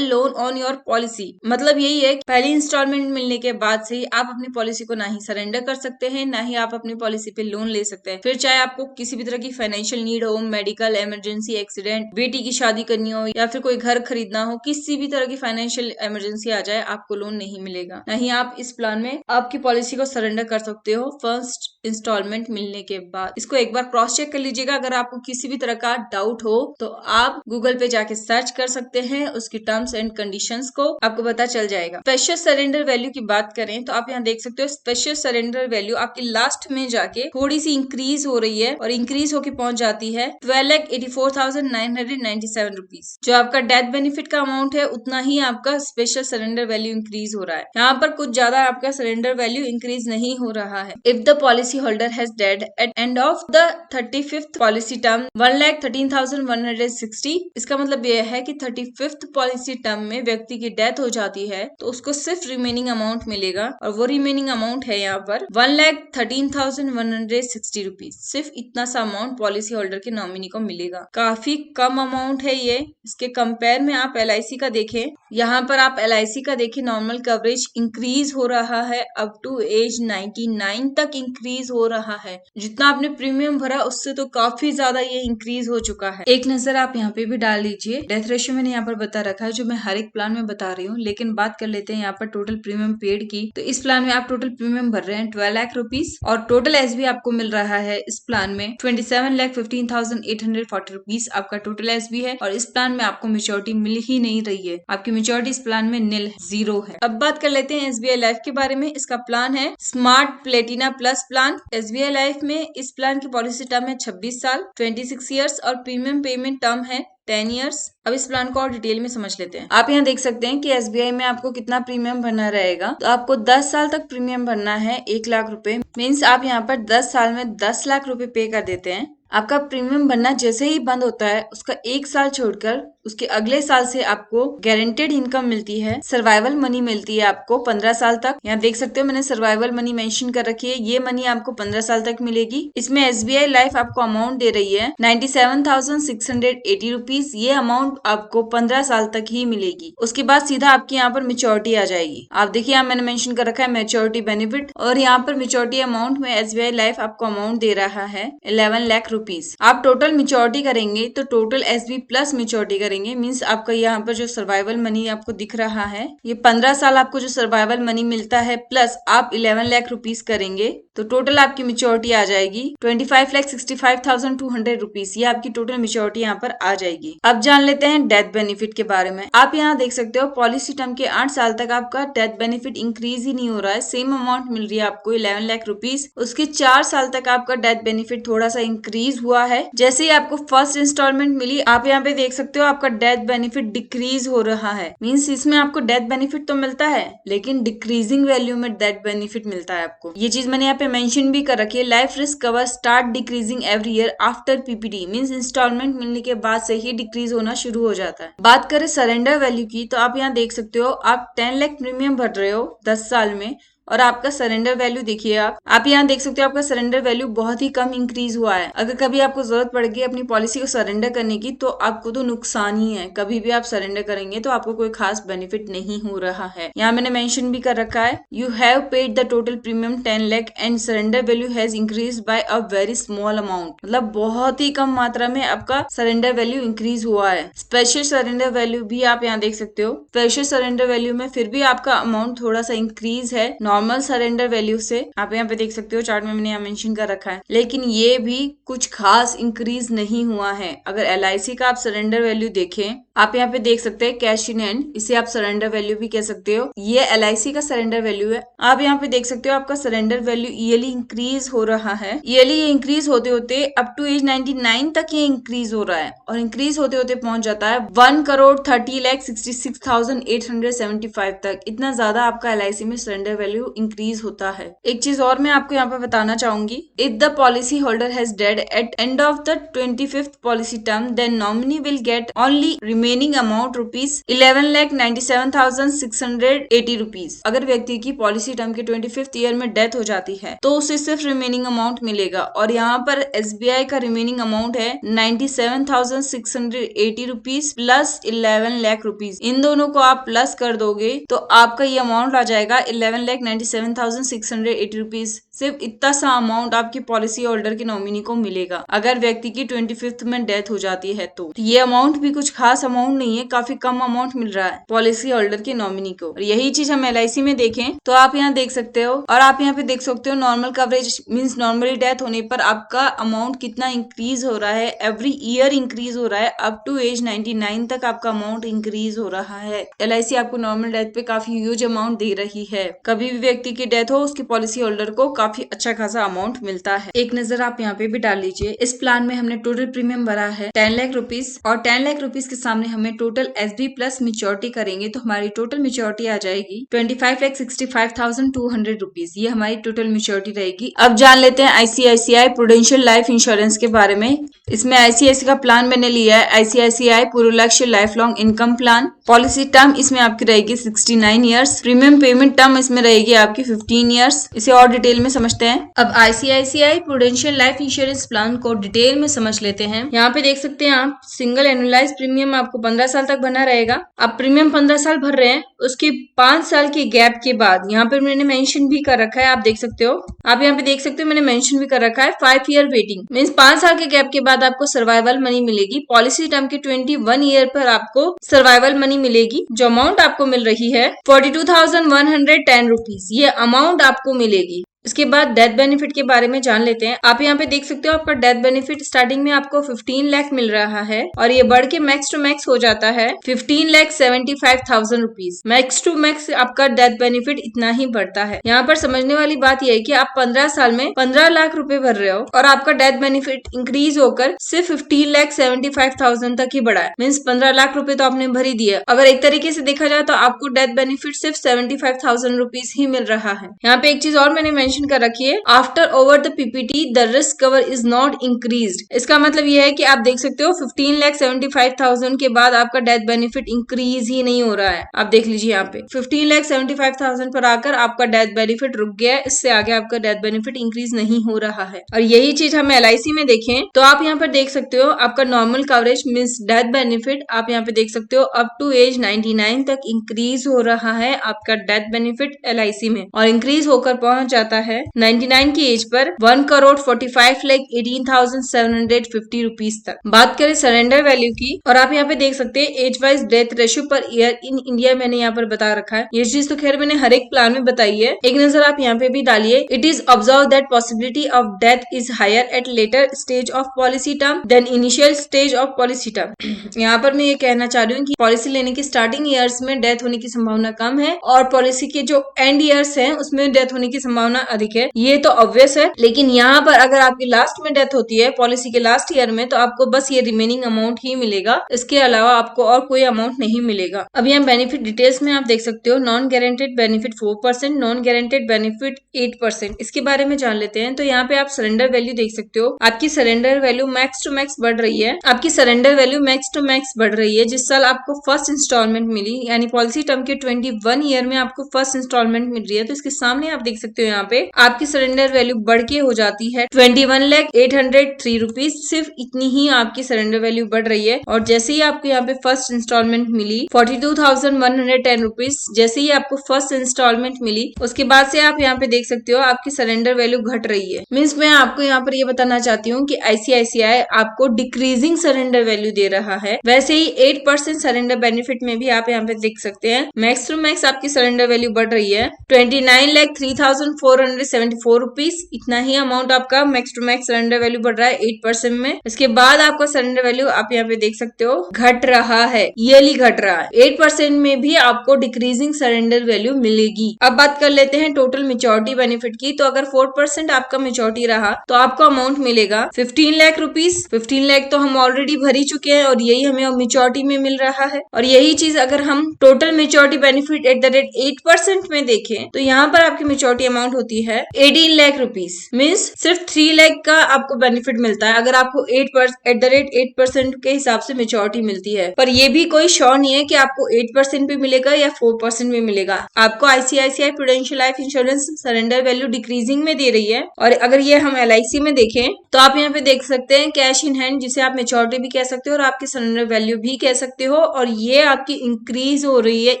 loan on your policy. मतलब यही है कि पहली इंस्टॉलमेंट मिलने के बाद से ही आप अपनी पॉलिसी को ना ही सरेंडर कर सकते हैं, ना ही आप अपनी पॉलिसी पे लोन ले सकते हैं। फिर चाहे आपको किसी भी तरह की फाइनेंशियल नीड हो, मेडिकल इमरजेंसी, एक्सीडेंट, बेटी की शादी करनी हो या फिर कोई घर खरीदना हो, किसी भी तरह की फाइनेंशियल इमरजेंसी आ जाए, आपको लोन नहीं मिलेगा। ना ही आप इस प्लान में आपकी पॉलिसी को सरेंडर कर सकते हो फर्स्ट इंस्टॉलमेंट मिलने के बाद। इसको एक बार क्रॉस चेक कर लीजिएगा। अगर आपको किसी भी तरह का डाउट हो तो आप गूगल पे जाके सर्च कर सकते हैं, उसकी टर्म्स एंड कंडीशंस को आपको पता चल जाएगा। स्पेशल सरेंडर वैल्यू की बात करें तो आप यहाँ देख सकते हो स्पेशल सरेंडर वैल्यू आपकी लास्ट में जाके थोड़ी सी इंक्रीज हो रही है और इंक्रीज होके पहुंच जाती है 12,84,997 रुपीज। जो आपका डेथ बेनिफिट का अमाउंट है उतना ही आपका स्पेशल सरेंडर वैल्यू इंक्रीज हो रहा है। यहाँ पर कुछ ज्यादा आपका सरेंडर वैल्यू इंक्रीज नहीं हो रहा है। If the policy holder has died at end of the 35th policy term 1,13,160। इसका मतलब यह है कि 35th पॉलिसी टर्म में व्यक्ति की डेथ हो जाती है तो उसको सिर्फ रिमेनिंग अमाउंट मिलेगा, और वो रिमेनिंग अमाउंट है यहाँ पर 1,13,160 रुपीज। सिर्फ इतना सा अमाउंट पॉलिसी होल्डर के नॉमिनी को मिलेगा। काफी कम अमाउंट है ये। इसके कंपेयर में आप LIC का देखें, यहाँ पर आप LIC का देखें, नॉर्मल कवरेज इंक्रीज हो रहा है अप टू एज 99 तक इंक्रीज हो रहा है। जितना आपने प्रीमियम भरा उससे तो काफी ज्यादा ये इंक्रीज हो चुका है। एक नजर आप यहाँ पे भी डाल लीजिए। डेथ रेशियो मैंने यहाँ पर बता रखा है, जो मैं हर एक प्लान में बता रही हूँ। लेकिन बात कर लेते हैं यहाँ पर टोटल प्रीमियम पेड की। तो इस प्लान में आप टोटल प्रीमियम भर रहे हैं 12 लाख रुपीज, और टोटल SB आपको मिल रहा है इस प्लान में 27,15,840 रुपीज आपका टोटल SB है। और इस प्लान में आपको मेच्योरिटी मिल ही नहीं रही है, आपकी मेच्योरिटी इस प्लान में नील, जीरो है। अब बात कर लेते हैं SBI लाइफ के बारे में। इसका प्लान है smart Platina plus plan. SBI life में इस प्लान की पॉलिसी टर्म है 26 साल 26 इयर्स, और प्रीमियम पेमेंट टर्म है 10 इयर्स। अब इस प्लान को और डिटेल में समझ लेते हैं। आप यहाँ देख सकते हैं कि SBI में आपको कितना प्रीमियम भरना रहेगा। तो आपको 10 साल तक प्रीमियम भरना है 1 लाख रुपए। मीन्स आप यहाँ पर 10 साल में 10 लाख रुपए पे कर देते हैं। आपका प्रीमियम भरना जैसे ही बंद होता है उसका 1 साल छोड़कर उसके अगले साल से आपको गारंटेड इनकम मिलती है, सर्वाइवल मनी मिलती है आपको 15 साल तक। यहाँ देख सकते हो मैंने सर्वाइवल मनी मेंशन कर रखी है, ये मनी आपको 15 साल तक मिलेगी। इसमें SBI लाइफ आपको अमाउंट दे रही है 97,680 रुपीज। ये अमाउंट आपको 15 साल तक ही मिलेगी। उसके बाद सीधा आपकी यहाँ पर मेच्योरिटी आ जाएगी। आप देखिए यहाँ मैंने मेंशन कर रखा है मेच्योरिटी बेनिफिट, और यहाँ पर मेच्योरिटी अमाउंट में SBI लाइफ आपको अमाउंट दे रहा है 11 लाख रुपीज। आप टोटल मेच्योरिटी करेंगे तो टोटल SB प्लस मेच्योरिटी करेंगे, मीन्स आपका यहाँ पर जो सर्वाइवल मनी आपको दिख रहा है ये 15 साल आपको जो सर्वाइवल मनी मिलता है प्लस आप 11 लाख रुपीज करेंगे तो टोटल आपकी मेच्योरिटी आ जाएगी 25,65,200 रुपीज। ये आपकी टोटल मेच्योरिटी यहाँ पर आ जाएगी। अब जान लेते हैं डेथ बेनिफिट के बारे में। आप यहाँ देख सकते हो पॉलिसी टर्म के 8 साल तक आपका डेथ बेनिफिट इंक्रीज ही नहीं हो रहा है, सेम अमाउंट मिल रही है आपको 11 लाख रुपीज। उसके 4 साल तक आपका डेथ बेनिफिट थोड़ा सा इंक्रीज हुआ है। जैसे ही आपको फर्स्ट इंस्टॉलमेंट मिली आप यहाँ पे देख सकते हो आपका डेथ बेनिफिट डिक्रीज हो रहा है, मीन्स इसमें आपको डेथ बेनिफिट तो मिलता है लेकिन डिक्रीजिंग वैल्यू में डेथ बेनिफिट मिलता है आपको। ये चीज मैंने यहाँ पे मेंशन भी कर रखी है। Life risk cover start decreasing every year after PPT, means installment मिलने के बाद से ही डिक्रीज होना शुरू हो जाता है। बात करें सरेंडर वैल्यू की तो आप यहाँ देख सकते हो आप 10 लाख प्रीमियम भर रहे हो 10 साल में और आपका सरेंडर वैल्यू देखिए आप यहाँ देख सकते हो आपका सरेंडर वैल्यू बहुत ही कम इंक्रीज हुआ है। अगर कभी आपको जरूरत पड़ गई अपनी पॉलिसी को सरेंडर करने की तो आपको तो नुकसान ही है, कभी भी आप सरेंडर करेंगे तो आपको कोई खास बेनिफिट नहीं हो रहा है। यहाँ मैंने मेंशन भी कर रखा है you have paid the total premium 10 lakh and surrender value has increase by a very small amount, मतलब बहुत ही कम मात्रा में आपका सरेंडर वैल्यू इंक्रीज हुआ है। स्पेशल सरेंडर वैल्यू भी आप यहाँ देख सकते हो, स्पेशल सरेंडर वैल्यू में फिर भी आपका अमाउंट थोड़ा सा इंक्रीज है नॉर्मल सरेंडर वैल्यू से। आप यहाँ पे देख सकते हो चार्ट में मैंने यहाँ मेंशन कर रखा है, लेकिन ये भी कुछ खास इंक्रीज नहीं हुआ है। अगर LIC का आप सरेंडर वैल्यू देखें आप यहाँ पे देख सकते हैं कैश इन हैंड, इसे आप सरेंडर वैल्यू भी कह सकते हो, ये LIC का सरेंडर वैल्यू है। आप यहाँ पे देख सकते हो आपका सरेंडर वैल्यू ईयरली इंक्रीज हो रहा है। ईयरली ये इंक्रीज होते होते अप टू एज 99 तक ये इंक्रीज हो रहा है और इंक्रीज होते होते पहुंच जाता है 1,30,66,875 तक। इतना ज्यादा आपका LIC में सरेंडर वैल्यू इंक्रीज होता है। एक चीज और मैं आपको यहाँ पे बताना चाहूंगी, if the policy holder has dead at end of the 25th policy term then nominee will get only remaining amount rupees 11,97,680 rupees. अगर व्यक्ति की पॉलिसी टर्म के 25th ईयर में डेथ हो जाती है तो उसे सिर्फ रिमेनिंग अमाउंट मिलेगा और यहाँ पर SBI का रिमेनिंग अमाउंट है 97,680 रुपीज प्लस 11 लाख रुपीज। इन दोनों को आप प्लस कर दोगे तो आपका ये अमाउंट आ जाएगा 11,97,680 रुपीज। सिर्फ इतना सा अमाउंट आपकी पॉलिसी होल्डर के नॉमिनी को मिलेगा अगर व्यक्ति की 25th में डेथ हो जाती है तो ये अमाउंट भी कुछ खास अमाउंट नहीं है, काफी कम अमाउंट मिल रहा है पॉलिसी होल्डर के नॉमिनी को। और यही चीज हम LIC में देखें तो आप यहाँ देख सकते हो और आप यहाँ पे देख सकते हो normal coverage means normally death होने पर आपका अमाउंट कितना इंक्रीज हो रहा है, एवरी ईयर इंक्रीज हो रहा है, अप टू एज 99 तक आपका अमाउंट इंक्रीज हो रहा है। LIC आपको नॉर्मल डेथ पे काफी ह्यूज अमाउंट दे रही है। कभी भी व्यक्ति की डेथ हो उसकी पॉलिसी होल्डर को काफी अच्छा खासा अमाउंट मिलता है। एक नजर आप यहाँ पे भी डाल लीजिए। इस प्लान में हमने टोटल प्रीमियम भरा है 10 लाख रुपीज और 10 लाख रुपीज के सामने हमें टोटल SB प्लस मेच्योरिटी करेंगे तो हमारी टोटल मेच्योरिटी आ जाएगी 25,65,200 रुपीज। ये हमारी टोटल मेच्योरिटी रहेगी। अब जान लेते हैं ICICI प्रूडेंशियल लाइफ इंश्योरेंस के बारे में। इसमें ICICI का प्लान मैंने लिया है ICICI Purvalakshya life long income plan. Policy term इसमें आपकी रहेगी 69 ईयर्स। प्रीमियम पेमेंट टर्म इसमें रहेगी आपकी 15 ईयर्स। इसे और डिटेल में समझते हैं। अब ICICI prudential life insurance plan को डिटेल में समझ लेते हैं। यहाँ पे देख सकते हैं आप सिंगल एनुअलाइज प्रीमियम आपको 15 साल तक भरना रहेगा। आप प्रीमियम 15 साल भर रहे हैं, उसके 5 साल के गैप के बाद यहाँ पे मैंने मेंशन भी कर रखा है, आप देख सकते हो। आप यहाँ पे देख सकते हो मैंने मेंशन भी कर रखा है 5 ईयर वेटिंग मीन्स 5 साल के गैप के बाद आपको सर्वाइवल मनी मिलेगी। पॉलिसी टर्म के 21 ईयर पर आपको सर्वाइवल मनी मिलेगी। जो अमाउंट आपको मिल रही है 42,110 रुपीज, ये अमाउंट आपको मिलेगी। इसके बाद डेथ बेनिफिट के बारे में जान लेते हैं। आप यहाँ पे देख सकते हो आपका डेथ बेनिफिट स्टार्टिंग में आपको 15 लाख मिल रहा है और ये बढ़ के मैक्स टू मैक्स हो जाता है 15,75,000 रुपीज। मैक्स टू मैक्स आपका डेथ बेनिफिट इतना ही बढ़ता है। यहाँ पर समझने वाली बात यह है कि आप 15 साल में 15 लाख रुपए भर रहे हो और आपका डेथ बेनिफिट इंक्रीज होकर सिर्फ 15,75,000 तक ही बढ़ा है। मीन्स 15 लाख रुपए तो आपने भर ही दिया। अगर एक तरीके से देखा जाए तो आपको डेथ बेनिफिट सिर्फ 75,000 रुपीज ही मिल रहा है। यहाँ पे एक चीज और मैंने मेंशन कर रखी है after over the PPT the risk cover is not increased. इसका मतलब ये है कि आप देख सकते हो 15,75,000 के बाद आपका डेथ बेनिफिट इंक्रीज ही नहीं हो रहा है। आप देख लीजिए यहाँ पे 15,75,000 पर आकर आपका डेथ बेनिफिट रुक गया है, इससे आगे आपका डेथ बेनिफिट इंक्रीज नहीं हो रहा है। और यही चीज हम LIC में देखें तो आप यहाँ पर देख सकते हो आपका normal coverage means death benefit आप यहाँ पे देख सकते हो अप टू एज 99 तक इंक्रीज हो रहा है आपका डेथ बेनिफिट LIC में, और इंक्रीज होकर पहुंच जाता है 99 की एज पर 1,45,18,750 रुपीज तक। बात करें सरेंडर वैल्यू की, और आप यहाँ पे देख सकते हैं age wise death ratio per year in India मैंने यहाँ पर बता रखा है। ये चीज तो खैर मैंने हर एक प्लान में बताई है, एक नजर आप यहाँ पे भी डालिए। It is observe that possibility of death is higher at later stage of policy term then initial stage of policy term. यहाँ पर मैं ये कहना चाह रही हूँ कि पॉलिसी लेने की स्टार्टिंग ईयर्स में डेथ होने की संभावना कम है और पॉलिसी के जो एंड ईयर्स हैं उसमें डेथ होने की संभावना अधिक है। ये तो ऑब्वियस है, लेकिन यहाँ पर अगर आपकी लास्ट में डेथ होती है पॉलिसी के लास्ट ईयर में तो आपको बस ये रिमेनिंग अमाउंट ही मिलेगा, इसके अलावा आपको और कोई अमाउंट नहीं मिलेगा। अब यहाँ बेनिफिट डिटेल्स में आप देख सकते हो non guaranteed benefit 4%, non guaranteed benefit 8%। इसके बारे में जान लेते हैं। तो यहाँ पे आप सरेंडर वैल्यू देख सकते हो, आपकी surrender value max to max बढ़ रही है। आपकी surrender value max to max बढ़ रही है। जिस साल आपको फर्स्ट इंस्टॉलमेंट मिली यानी पॉलिसी टर्म के 21 ईयर में आपको फर्स्ट इंस्टॉलमेंट मिल रही है, तो इसके सामने आप देख सकते हो यहाँ पे आपकी सरेंडर वैल्यू बढ़ के हो जाती है 21,0803 रुपीज। सिर्फ इतनी ही आपकी सरेंडर वैल्यू बढ़ रही है। और जैसे ही आपको यहाँ पे फर्स्ट इंस्टॉलमेंट मिली 42,110 रुपीज, जैसे ही आपको फर्स्ट इंस्टॉलमेंट मिली उसके बाद से आप यहाँ पे देख सकते हो आपकी सरेंडर वैल्यू घट रही है। मीन्स मैं आपको यहाँ पर ये बताना चाहती हूँ कि ICICI आपको डिक्रीजिंग सरेंडर वैल्यू दे रहा है। वैसे ही 8% सरेंडर बेनिफिट में भी आप यहाँ पे देख सकते हैं मैक्स टू मैक्स आपकी सरेंडर वैल्यू बढ़ रही है 29,03,474 रुपीज। इतना ही अमाउंट आपका max to max surrender value बढ़ रहा है 8% में। इसके बाद आपका सरेंडर वैल्यू आप यहाँ पे देख सकते हो घट रहा है, ईयरली घट रहा है। 8% में भी आपको डिक्रीजिंग सरेंडर वैल्यू मिलेगी। अब बात कर लेते हैं टोटल मेच्योरिटी बेनिफिट की। तो अगर 4% आपका मेच्योरिटी रहा तो आपको अमाउंट मिलेगा 15 लाख रुपीज। 15 लाख तो हम ऑलरेडी भर ही चुके हैं और यही हमें मेच्योरिटी में मिल रहा है। और यही चीज अगर हम total maturity benefit at the rate 8% में देखें तो यहाँ पर आपकी मेच्योरिटी अमाउंट होती है 18 लाख रुपीज। मीन्स सिर्फ 3 लाख का आपको बेनिफिट मिलता है अगर आपको 8% के हिसाब से मेच्योरिटी मिलती है। पर ये भी कोई श्योर नहीं है कि आपको 8% पे मिलेगा या 4% में मिलेगा। आपको ICICI prudential life insurance surrender value decreasing में दे रही है। और अगर ये हम LIC में देखें तो आप यहाँ पे देख सकते हैं कैश इन हैंड, जिसे आप मेच्योरिटी भी कह सकते हो और आपकी सरेंडर वैल्यू भी कह सकते हो। और ये आपकी इंक्रीज हो रही है,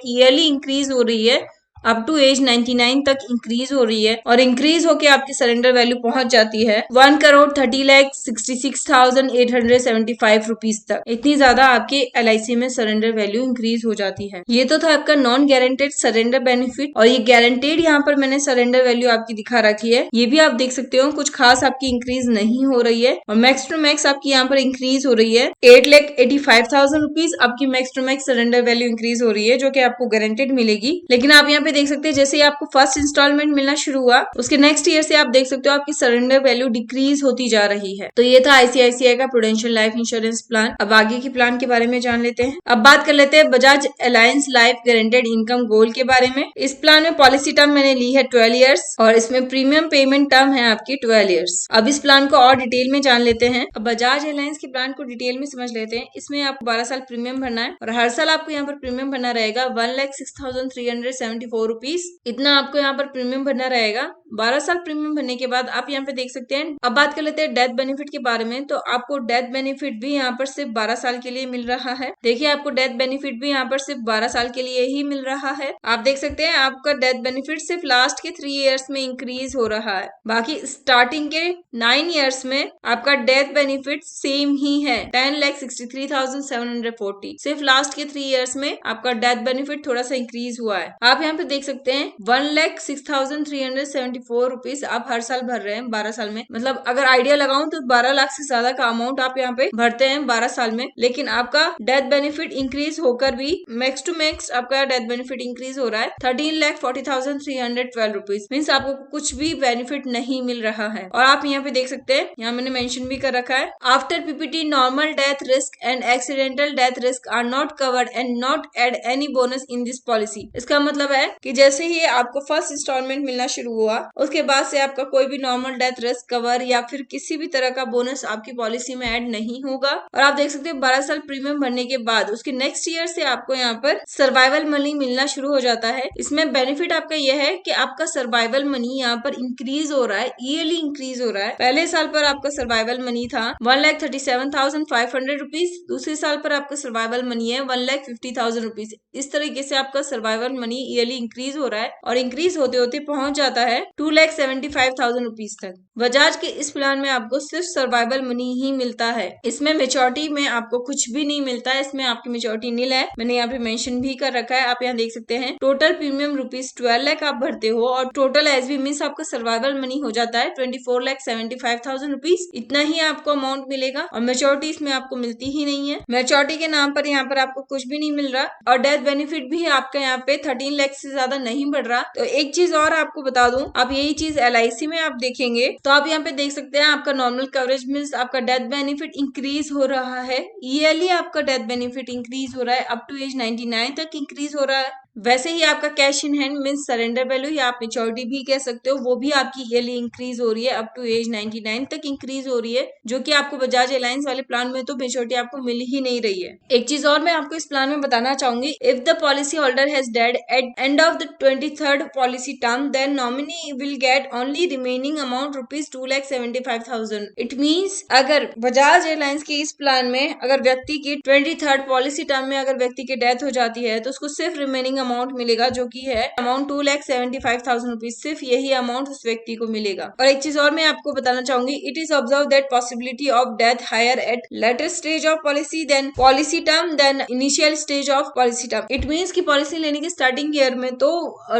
ईयरली इंक्रीज हो रही है, अप टू एज 99 तक इंक्रीज हो रही है। और इंक्रीज होके आपकी सरेंडर वैल्यू पहुंच जाती है 1,30,66,875 रुपीज तक। इतनी ज्यादा आपके LIC में सरेंडर वैल्यू इंक्रीज हो जाती है। ये तो था आपका नॉन गारंटेड सरेंडर बेनिफिट। और ये गारंटेड यहाँ पर मैंने सरेंडर वैल्यू आपकी दिखा रखी है। ये भी आप देख सकते हो कुछ खास आपकी इंक्रीज नहीं हो रही है और मैक्स टू मैक्स आपकी यहाँ पर इंक्रीज हो रही है 8,85,000 रुपीज। आपकी max to max surrender value increase हो रही है जो कि आपको गारंटेड मिलेगी। लेकिन आप यहाँ पे देख सकते हैं जैसे ही आपको फर्स्ट इंस्टॉलमेंट मिलना शुरू हुआ उसके नेक्स्ट ईयर से आप देख सकते हो आपकी सरेंडर वैल्यू डिक्रीज होती जा रही है। तो ये था ICICI का प्रूडेंशियल लाइफ इंश्योरेंस प्लान। अब आगे की प्लान के बारे में जान लेते हैं। अब बात कर लेते हैं Bajaj Allianz life guaranteed income goal के बारे में। इस प्लान में पॉलिसी टर्म मैंने ली है 12 ईयर्स और इसमें प्रीमियम पेमेंट टर्म है आपकी 12 ईयर्स। अब इस प्लान को और डिटेल में जान लेते हैं। अब बजाज अलायंस के प्लान को डिटेल में समझ लेते हैं। इसमें आपको 12 साल प्रीमियम भरना है और हर साल आपको यहाँ पर प्रीमियम भरना रहेगा 1,06,374 रुपीज। इतना आपको यहाँ पर प्रीमियम भरना रहेगा। 12 साल प्रीमियम भरने के बाद आप यहाँ पे देख सकते हैं। अब बात कर लेते हैं डेथ बेनिफिट के बारे में। तो आपको डेथ बेनिफिट भी यहाँ पर सिर्फ 12 साल के लिए मिल रहा है। देखिए आपको डेथ बेनिफिट भी यहाँ पर सिर्फ 12 साल के लिए ही मिल रहा है। आप देख सकते हैं आपका डेथ बेनिफिट सिर्फ लास्ट के 3 इयर्स में इंक्रीज हो रहा है। बाकी स्टार्टिंग के 9 इयर्स में आपका डेथ बेनिफिट सेम ही है 10,63,740। सिर्फ लास्ट के 3 इयर्स में आपका डेथ बेनिफिट थोड़ा सा इंक्रीज हुआ है। आप यहाँ पे देख सकते हैं 1,06,374 रुपीज आप हर साल भर रहे हैं 12 साल में। मतलब अगर आइडिया लगाऊं तो 12 लाख से ज्यादा का अमाउंट आप यहाँ पे भरते हैं 12 साल में। लेकिन आपका डेथ बेनिफिट इंक्रीज होकर भी मैक्स टू मैक्स आपका डेथ बेनिफिट इंक्रीज हो रहा है 13,40,312 रुपीज। मीन्स आपको कुछ भी बेनिफिट नहीं मिल रहा है। और आप यहाँ पे देख सकते हैं, यहाँ मैंने मेंशन भी कर रखा है, after PPT normal death risk and accidental death risk are not covered and not add any bonus in this policy. इसका मतलब है कि जैसे ही आपको फर्स्ट इंस्टॉलमेंट मिलना शुरू हुआ उसके बाद से आपका कोई भी नॉर्मल डेथ रिस्क कवर या फिर किसी भी तरह का बोनस आपकी पॉलिसी में ऐड नहीं होगा। और आप देख सकते हो 12 साल प्रीमियम भरने के बाद उसके नेक्स्ट ईयर से आपको यहाँ पर सर्वाइवल मनी मिलना शुरू हो जाता है। इसमें बेनिफिट आपका यह है कि आपका सर्वाइवल मनी यहाँ पर इंक्रीज हो रहा है, ईयरली इंक्रीज हो रहा है। पहले साल पर आपका सर्वाइवल मनी था 1,37,500 रुपीज, दूसरे साल पर आपका सर्वाइवल मनी है 1,50,000 रुपीज। इस तरीके से आपका सर्वाइवल मनी ईयरली इंक्रीज हो रहा है और इंक्रीज होते होते पहुंच जाता है 2,75,000 रुपीज तक। बजाज के इस प्लान में आपको सिर्फ सर्वाइवल मनी ही मिलता है, इसमें मेच्योरिटी में आपको कुछ भी नहीं मिलता है, इसमें आपकी मेच्योरिटी नील है। मैंने यहाँ पे मेंशन भी कर रखा है, आप यहाँ देख सकते हैं। टोटल प्रीमियम रुपीज 12 लाख आप भरते हो और टोटल एसबी मीन्स आपका सर्वाइवल मनी हो जाता है 24,75,000 रुपीज। इतना ही आपको अमाउंट मिलेगा और मेच्योरिटी इसमें आपको मिलती ही नहीं है। मेच्योरिटी के नाम पर यहाँ पर आपको कुछ भी नहीं मिल रहा और डेथ बेनिफिट भी आपका यहाँ पे 13 लाख से ज्यादा नहीं बढ़ रहा। तो एक चीज और आपको बता दूं, आप यही चीज LIC में आप देखेंगे तो आप यहाँ पे देख सकते हैं आपका नॉर्मल कवरेज मीन्स आपका डेथ बेनिफिट इंक्रीज हो रहा है, ईयरली आपका डेथ बेनिफिट इंक्रीज हो रहा है, अप टू एज 99 तक इंक्रीज हो रहा है। वैसे ही आपका cash in hand means surrender value या आप मेच्योरिटी भी कह सकते हो, वो भी आपकी ईयरली इंक्रीज हो रही है, अप टू एज 99 तक इंक्रीज हो रही है, जो कि आपको बजाज एलायंस वाले प्लान में तो मेच्योरिटी आपको मिल ही नहीं रही है। एक चीज और मैं आपको इस प्लान में बताना चाहूंगी, if the policy holder has dead at end of the 23rd policy term then nominee will get only remaining amount rupees 2,75,000। It means अगर बजाज एयरलाइंस के इस प्लान में अगर व्यक्ति की 23rd पॉलिसी टर्म में अगर व्यक्ति की डेथ हो जाती है तो उसको सिर्फ रिमेनिंग अमाउंट मिलेगा, जो कि है अमाउंट 2,75,000 रुपीज। सिर्फ यही अमाउंट उस व्यक्ति को मिलेगा। और एक चीज और मैं आपको बताना चाहूंगी, it is observe that possibility of death higher at later stage of policy then policy term then initial stage of policy term. It means की पॉलिसी लेने के स्टार्टिंग ईयर में तो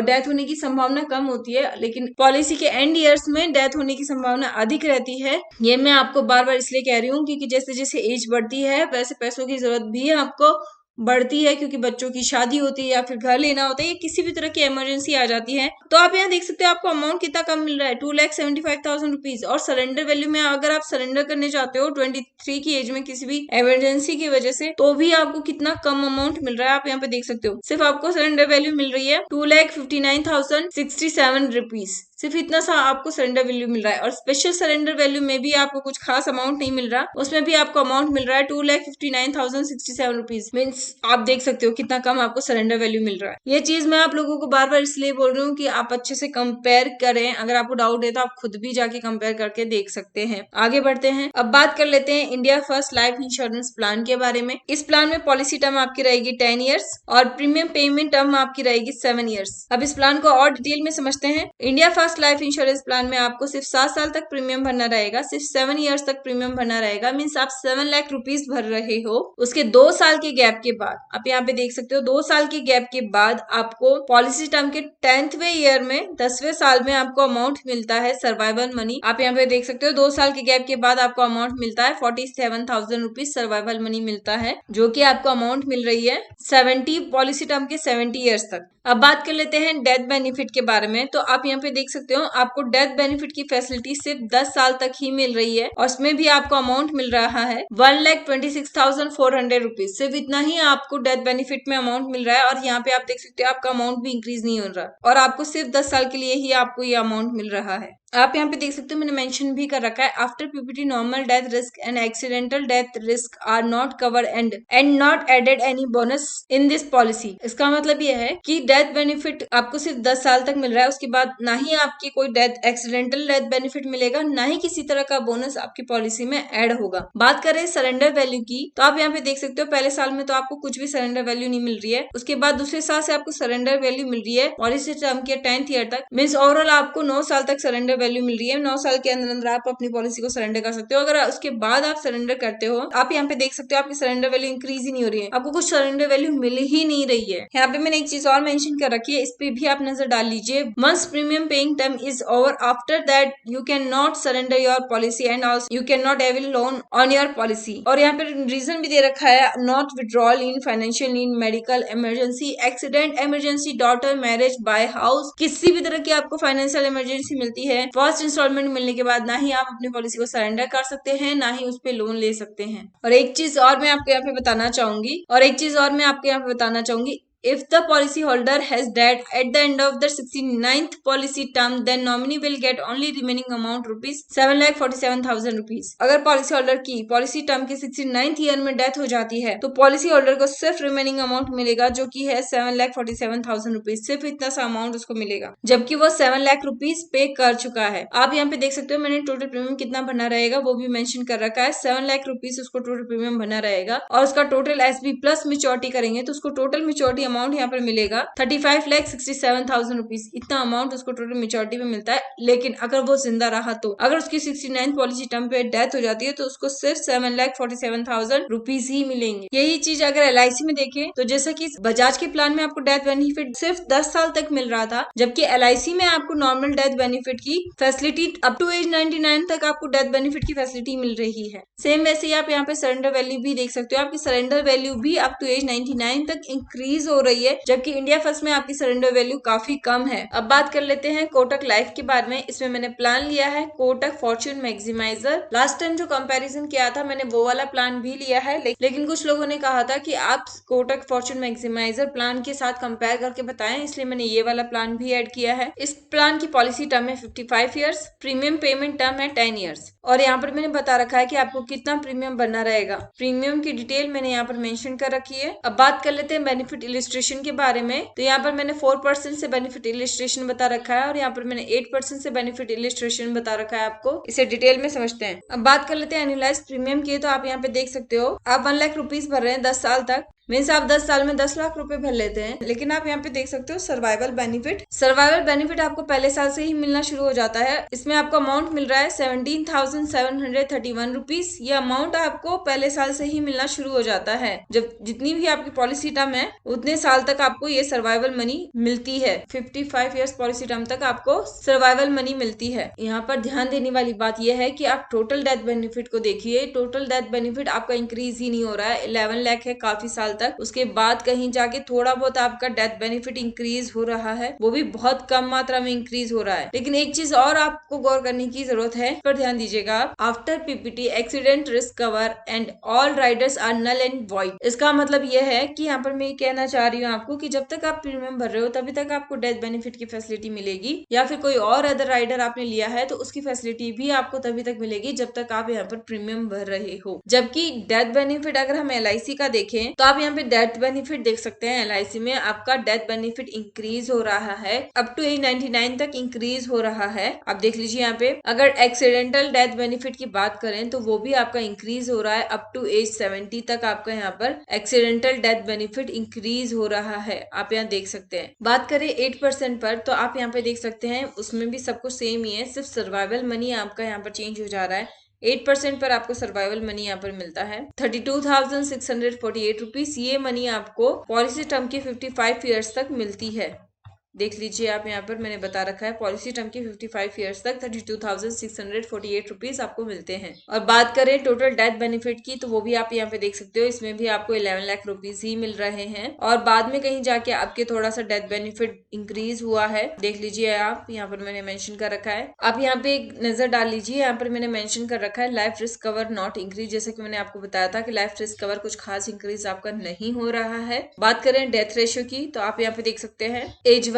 डेथ होने की संभावना कम होती है, लेकिन पॉलिसी के एंड ईयर्स में डेथ होने की संभावना अधिक रहती है। ये मैं आपको बार बार इसलिए कह रही हूँ क्योंकि जैसे जैसे एज बढ़ती है वैसे पैसों की जरूरत भी आपको बढ़ती है, क्योंकि बच्चों की शादी होती है या फिर घर लेना होता है या किसी भी तरह की इमरजेंसी आ जाती है। तो आप यहाँ देख सकते हो आपको अमाउंट कितना कम मिल रहा है, 2,75,000 रुपीज। और सरेंडर वैल्यू में अगर आप सरेंडर करने चाहते हो 23 की एज में किसी भी इमरजेंसी की वजह से, तो भी आपको कितना कम अमाउंट मिल रहा है आप यहाँ पे देख सकते हो। सिर्फ आपको सरेंडर वैल्यू मिल रही है 2,59,067 रुपीज। सिर्फ इतना सा आपको सरेंडर वैल्यू मिल रहा है। और स्पेशल सरेंडर वैल्यू में भी आपको कुछ खास अमाउंट नहीं मिल रहा, उसमें भी आपको अमाउंट मिल रहा है 2,59,067 रुपीज। मीन्स आप देख सकते हो कितना कम आपको सरेंडर वैल्यू मिल रहा है। ये चीज मैं आप लोगों को बार बार इसलिए बोल रही हूँ कि आप अच्छे से कंपेयर करें। अगर आपको डाउट है तो आप खुद भी जाके कंपेयर करके देख सकते हैं। आगे बढ़ते हैं, अब बात कर लेते हैं India first life insurance plan के बारे में। इस प्लान में पॉलिसी टर्म आपकी रहेगी 10 ईयर्स और प्रीमियम पेमेंट टर्म आपकी रहेगी 7 ईयर्स। अब इस प्लान को और डिटेल में समझते हैं। India first life insurance plan में आपको सिर्फ 7 साल तक प्रीमियम भरना रहेगा, सिर्फ 7 ईयर्स तक प्रीमियम भरना रहेगा। मीन्स आप 7 लाख रुपीज भर रहे हो। उसके 2 साल के गैप के बाद आप यहाँ पे देख सकते हो 2 साल के गैप के बाद आपको पॉलिसी टर्म के 10वें ईयर में 10वें साल में आपको अमाउंट मिलता है सर्वाइवल मनी। आप यहाँ पे देख सकते हो 2 साल के गैप के बाद आपको अमाउंट मिलता है 47,000 रुपीज सर्वाइवल मनी मिलता है, जो कि आपको अमाउंट मिल रही है 70 पॉलिसी टर्म के 70 ईयर्स तक। अब बात कर लेते हैं डेथ बेनिफिट के बारे में। तो आप यहाँ पे देख सकते हो आपको डेथ बेनिफिट की फैसिलिटी सिर्फ 10 साल तक ही मिल रही है और उसमें भी आपको अमाउंट मिल रहा है 1,26,400 रुपीज। सिर्फ इतना ही आपको डेथ बेनिफिट में अमाउंट मिल रहा है और यहाँ पे आप देख सकते हो आपका अमाउंट भी इंक्रीज नहीं हो रहा और आपको सिर्फ 10 साल के लिए ही आपको ये अमाउंट मिल रहा है। आप यहाँ पे देख सकते हो मैंने मेंशन भी कर रखा है, after PPT normal death risk and accidental death risk are not cover and not added any bonus in this policy. इसका मतलब ये है कि डेथ बेनिफिट आपको सिर्फ 10 साल तक मिल रहा है, उसके बाद ना ही आपकी कोई डेथ एक्सीडेंटल डेथ बेनिफिट मिलेगा, ना ही किसी तरह का बोनस आपकी पॉलिसी में ऐड होगा। बात करें सरेंडर वैल्यू की, तो आप यहाँ पे देख सकते हो पहले साल में तो आपको कुछ भी सरेंडर वैल्यू नहीं मिल रही है, उसके बाद दूसरे साल से आपको सरेंडर वैल्यू मिल रही है पॉलिसी टर्म के 10th ईयर तक। मीन्स ओवरऑल आपको 9 साल तक सरेंडर वैल्यू मिल रही है। 9 साल के अंदर आप अपनी पॉलिसी को सरेंडर कर सकते हो। अगर उसके बाद आप सरेंडर करते हो, आप यहाँ पे देख सकते हो आपकी सरेंडर वैल्यू इंक्रीज ही नहीं हो रही है, आपको कुछ सरेंडर वैल्यू मिल ही नहीं रही है। यहाँ पे मैंने एक चीज और मेंशन कर रखी है, इस पे भी आप नजर डाल लीजिए। Once premium paying term is over after that you can not surrender your policy and also you can not avail loan on your policy. और यहाँ पे रीजन भी दे रखा है, not withdrawal in financial need, medical emergency, accident emergency, daughter marriage, buy house, किसी भी तरह की आपको फाइनेंशियल इमरजेंसी मिलती है, फर्स्ट इंस्टॉलमेंट मिलने के बाद ना ही आप अपनी पॉलिसी को सरेंडर कर सकते हैं, ना ही उस पे लोन ले सकते हैं। और एक चीज और मैं आपको यहाँ पे बताना चाहूंगी If the policyholder has died at the end of the 69th policy term, then nominee will get only remaining amount rupees 7,47,000 rupees. अगर पॉलिसी होल्डर की पॉलिसी टर्म के 69th ईयर में डेथ हो जाती है तो पॉलिसी होल्डर को सिर्फ रिमेनिंग अमाउंट मिलेगा जो कि है 7,47,000 रुपीज। सिर्फ इतना सा अमाउंट उसको मिलेगा जबकि वो 7 लाख रुपीज पे कर चुका है। आप यहाँ पे देख सकते हो मैंने टोटल प्रीमियम कितना भरना रहेगा वो भी मेंशन कर रखा है। 7 लाख रुपीज उसको टोटल प्रीमियम भरना रहेगा और उसका टोटल एसबी प्लस मेच्योरिटी करेंगे तो उसको टोटल मेच्योरिटी अमाउंट यहाँ पर मिलेगा 35,67,000 रुपीज। इतना अमाउंट उसको टोटल मेच्योरिटी में मिलता है। लेकिन अगर वो जिंदा रहा तो अगर उसकी 69th पॉलिसी टर्म पे डेथ हो जाती है तो उसको सिर्फ 7,47,000 रुपीज ही मिलेंगे। यही चीज अगर LIC में देखें तो जैसा कि बजाज के प्लान में आपको डेथ बेनिफिट सिर्फ 10 साल तक मिल रहा था, जबकि LIC में आपको नॉर्मल डेथ बेनिफिट की फैसिलिटी अप टू एज 99 तक आपको डेथ बेनिफिट की फैसिलिटी मिल रही है। सेम वैसे ही आप यहाँ पे सरेंडर वैल्यू भी देख सकते हो। आपकी सरेंडर वैल्यू भी अप टू एज 99 तक इंक्रीज हो रही है, जबकि इंडिया फर्स्ट में आपकी सरेंडर वैल्यू काफी कम है। अब बात कर लेते हैं कोटक लाइफ के बारे में। इसमें मैंने प्लान लिया है Kotak Fortune maximiser. Last time जो कंपैरिजन किया था मैंने वो वाला प्लान भी लिया है, लेकिन कुछ लोगों ने कहा था कि आप कोटक फॉर्च्यून मैक्सिमाइजर प्लान के साथ कंपेयर करके बताएं, इसलिए मैंने ये वाला प्लान भी ऐड किया है। इस प्लान की पॉलिसी टर्म है 55 ईयर्स, प्रीमियम पेमेंट टर्म है 10 ईयर्स और यहाँ पर मैंने बता रखा है कि आपको कितना प्रीमियम भरना रहेगा। प्रीमियम की डिटेल मैंने यहाँ पर मेंशन कर रखी है। अब बात कर लेते हैं बेनिफिट इलिस्ट्रेशन के बारे में। तो यहाँ पर मैंने 4% से बेनिफिट इलिस्ट्रेशन बता रखा है और यहाँ पर मैंने 8% से बेनिफिट इलिस्ट्रेशन बता रखा है। आपको इसे डिटेल में समझते हैं। अब बात कर लेते हैं एनुअलाइज प्रीमियम की। तो आप यहाँ पे देख सकते हो आप 1 लाख रुपीज भर रहे हैं 10 साल तक, मीन्स आप 10 साल में 10 लाख रुपए भर लेते हैं। लेकिन आप यहाँ पे देख सकते हो सर्वाइवल बेनिफिट आपको पहले साल से ही मिलना शुरू हो जाता है। इसमें आपको अमाउंट मिल रहा है 17,731 रुपीज। ये अमाउंट आपको पहले साल से ही मिलना शुरू हो जाता है। जब जितनी भी आपकी पॉलिसी टर्म है उतने साल तक आपको ये सर्वाइवल मनी मिलती है। 55 ईयर्स पॉलिसी टर्म तक आपको सर्वाइवल मनी मिलती है। यहाँ पर ध्यान देने वाली बात यह है कि आप टोटल डेथ बेनिफिट को देखिए। टोटल डेथ बेनिफिट आपका इंक्रीज ही नहीं हो रहा है। 11 लाख है काफी साल तक, उसके बाद कहीं जाके थोड़ा बहुत आपका डेथ बेनिफिट इंक्रीज हो रहा है, वो भी बहुत कम मात्रा में इंक्रीज हो रहा है। लेकिन एक चीज और आपको गौर करने की जरूरत है, पर ध्यान दीजिएगा आप। After PPT accident risk cover and all riders are null and void. इसका मतलब यह है कि यहाँ पर मैं ये कहना चाह रही हूँ आपको कि जब तक आप प्रीमियम भर रहे हो तभी तक आपको डेथ बेनिफिट की फैसिलिटी मिलेगी, या फिर कोई और अदर राइडर आपने लिया है तो उसकी फैसिलिटी भी आपको तभी तक मिलेगी जब तक आप यहाँ पर प्रीमियम भर रहे हो। जबकि डेथ बेनिफिट अगर हम LIC का देखें तो आप यहाँ पे डेथ बेनिफिट देख सकते हैं। LIC में आपका डेथ बेनिफिट इंक्रीज हो रहा है, अप टू एज 99 तक इंक्रीज हो रहा है। आप देख लीजिए यहाँ पे अगर एक्सीडेंटल डेथ बेनिफिट की बात करें तो वो भी आपका इंक्रीज हो रहा है, अप टू एज 70 तक आपका यहाँ पर एक्सीडेंटल डेथ बेनिफिट इंक्रीज हो रहा है। आप यहाँ देख सकते हैं। बात करें 8% पर तो आप यहाँ पे देख सकते हैं उसमें भी सब कुछ सेम ही है, सिर्फ सर्वाइवल मनी आपका यहाँ पर चेंज हो जा रहा है। 8% पर आपको सर्वाइवल मनी यहाँ पर मिलता है 32,648 रुपीज। ये मनी आपको पॉलिसी टर्म की 55 ईयर्स तक मिलती है। देख लीजिए आप यहाँ पर मैंने बता रखा है पॉलिसी टर्म की 55 ईयर्स तक 32,648 रुपीज आपको मिलते हैं। और बात करें टोटल डेथ बेनिफिट की तो वो भी आप यहाँ पे देख सकते हो। इसमें भी आपको 11 लाख रुपीज ही मिल रहे हैं और बाद में कहीं जाके आपके थोड़ा सा डेथ बेनिफिट इंक्रीज हुआ है। देख लीजिए आप यहाँ पर मैंने मेंशन कर रखा है। आप यहाँ पे एक नजर डाल लीजिए। यहाँ पर मैंने मेंशन कर रखा है life risk cover not increase. जैसे कि मैंने आपको बताया था कि लाइफ रिस्क कवर कुछ खास इंक्रीज आपका नहीं हो रहा है। बात करें डेथ रेशियो की तो आप यहाँ पे देख सकते हैं